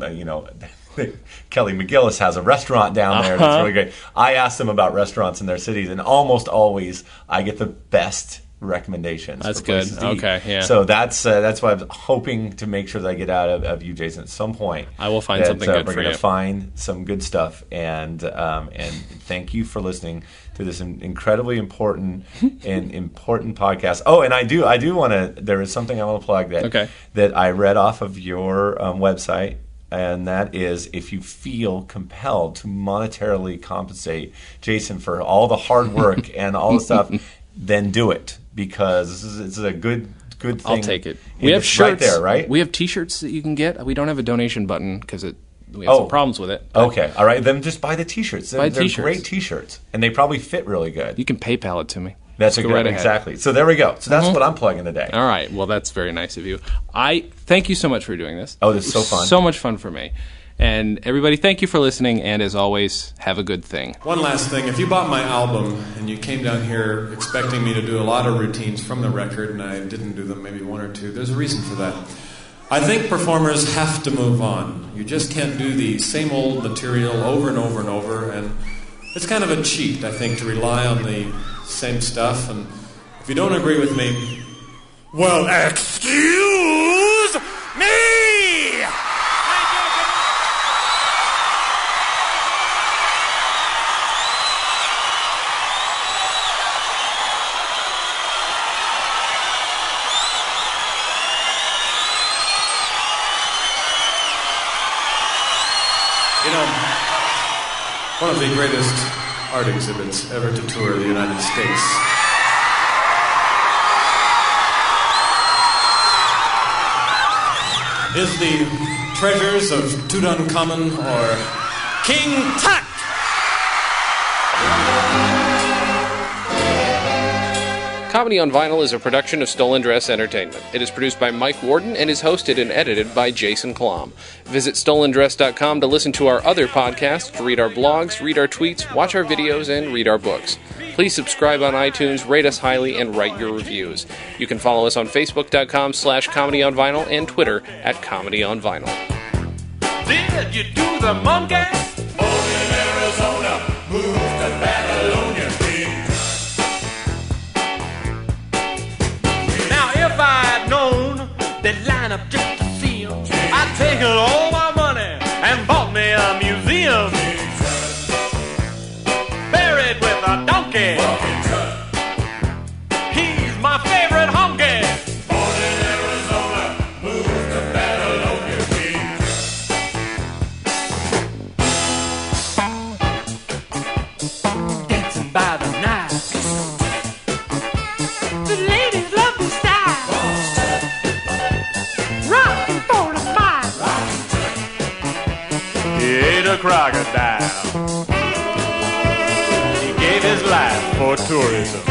Kelly McGillis has a restaurant down there that's really great. I ask them about restaurants in their cities, and almost always I get the best recommendations. That's good. Okay, yeah. So that's why I'm hoping to make sure that I get out of you, Jason, at some point. I will find something good for you. We're going to find some good stuff, and thank you for listening to this incredibly important podcast. Oh, and I do want to. There is something I want to plug that I read off of your website. And that is, if you feel compelled to monetarily compensate Jason for all the hard work and all the stuff, then do it, because this is a good thing. I'll take it. We have shirts right there, right? We have T-shirts that you can get. We don't have a donation button because we have some problems with it. Okay, all right. Then just buy the T-shirts. They're great T-shirts, and they probably fit really good. You can PayPal it to me. That's exactly. So there we go. So that's what I'm plugging today. All right. Well, that's very nice of you. I thank you so much for doing this. Oh, this is so fun. So much fun for me. And everybody, thank you for listening. And as always, have a good thing. One last thing. If you bought my album and you came down here expecting me to do a lot of routines from the record and I didn't do them, maybe 1 or 2, there's a reason for that. I think performers have to move on. You just can't do the same old material over and over and over. And it's kind of a cheat, I think, to rely on the same stuff. And if you don't agree with me, well, excuse me! One of the greatest art exhibits ever to tour the United States is the treasures of Tutankhamun or King Tut. Comedy on Vinyl is a production of Stolen Dress Entertainment. It is produced by Mike Warden and is hosted and edited by Jason Klamm. Visit stolendress.com to listen to our other podcasts, read our blogs, read our tweets, watch our videos, and read our books. Please subscribe on iTunes, rate us highly, and write your reviews. You can follow us on Facebook.com/ComedyOnVinyl and Twitter @ComedyOnVinyl. Did you do the monkey? Born in Arizona, moved to Babylonia. Now, if I'd known they'd line up just to see him, I'd taken all my money and bought me a museum. Buried with a donkey. He's my favorite honky. Born in Arizona, moved to Babylonia. Dancing by the night. The ladies love the style. Rockin' for the fight. He ate a crocodile. He gave his life for tourism.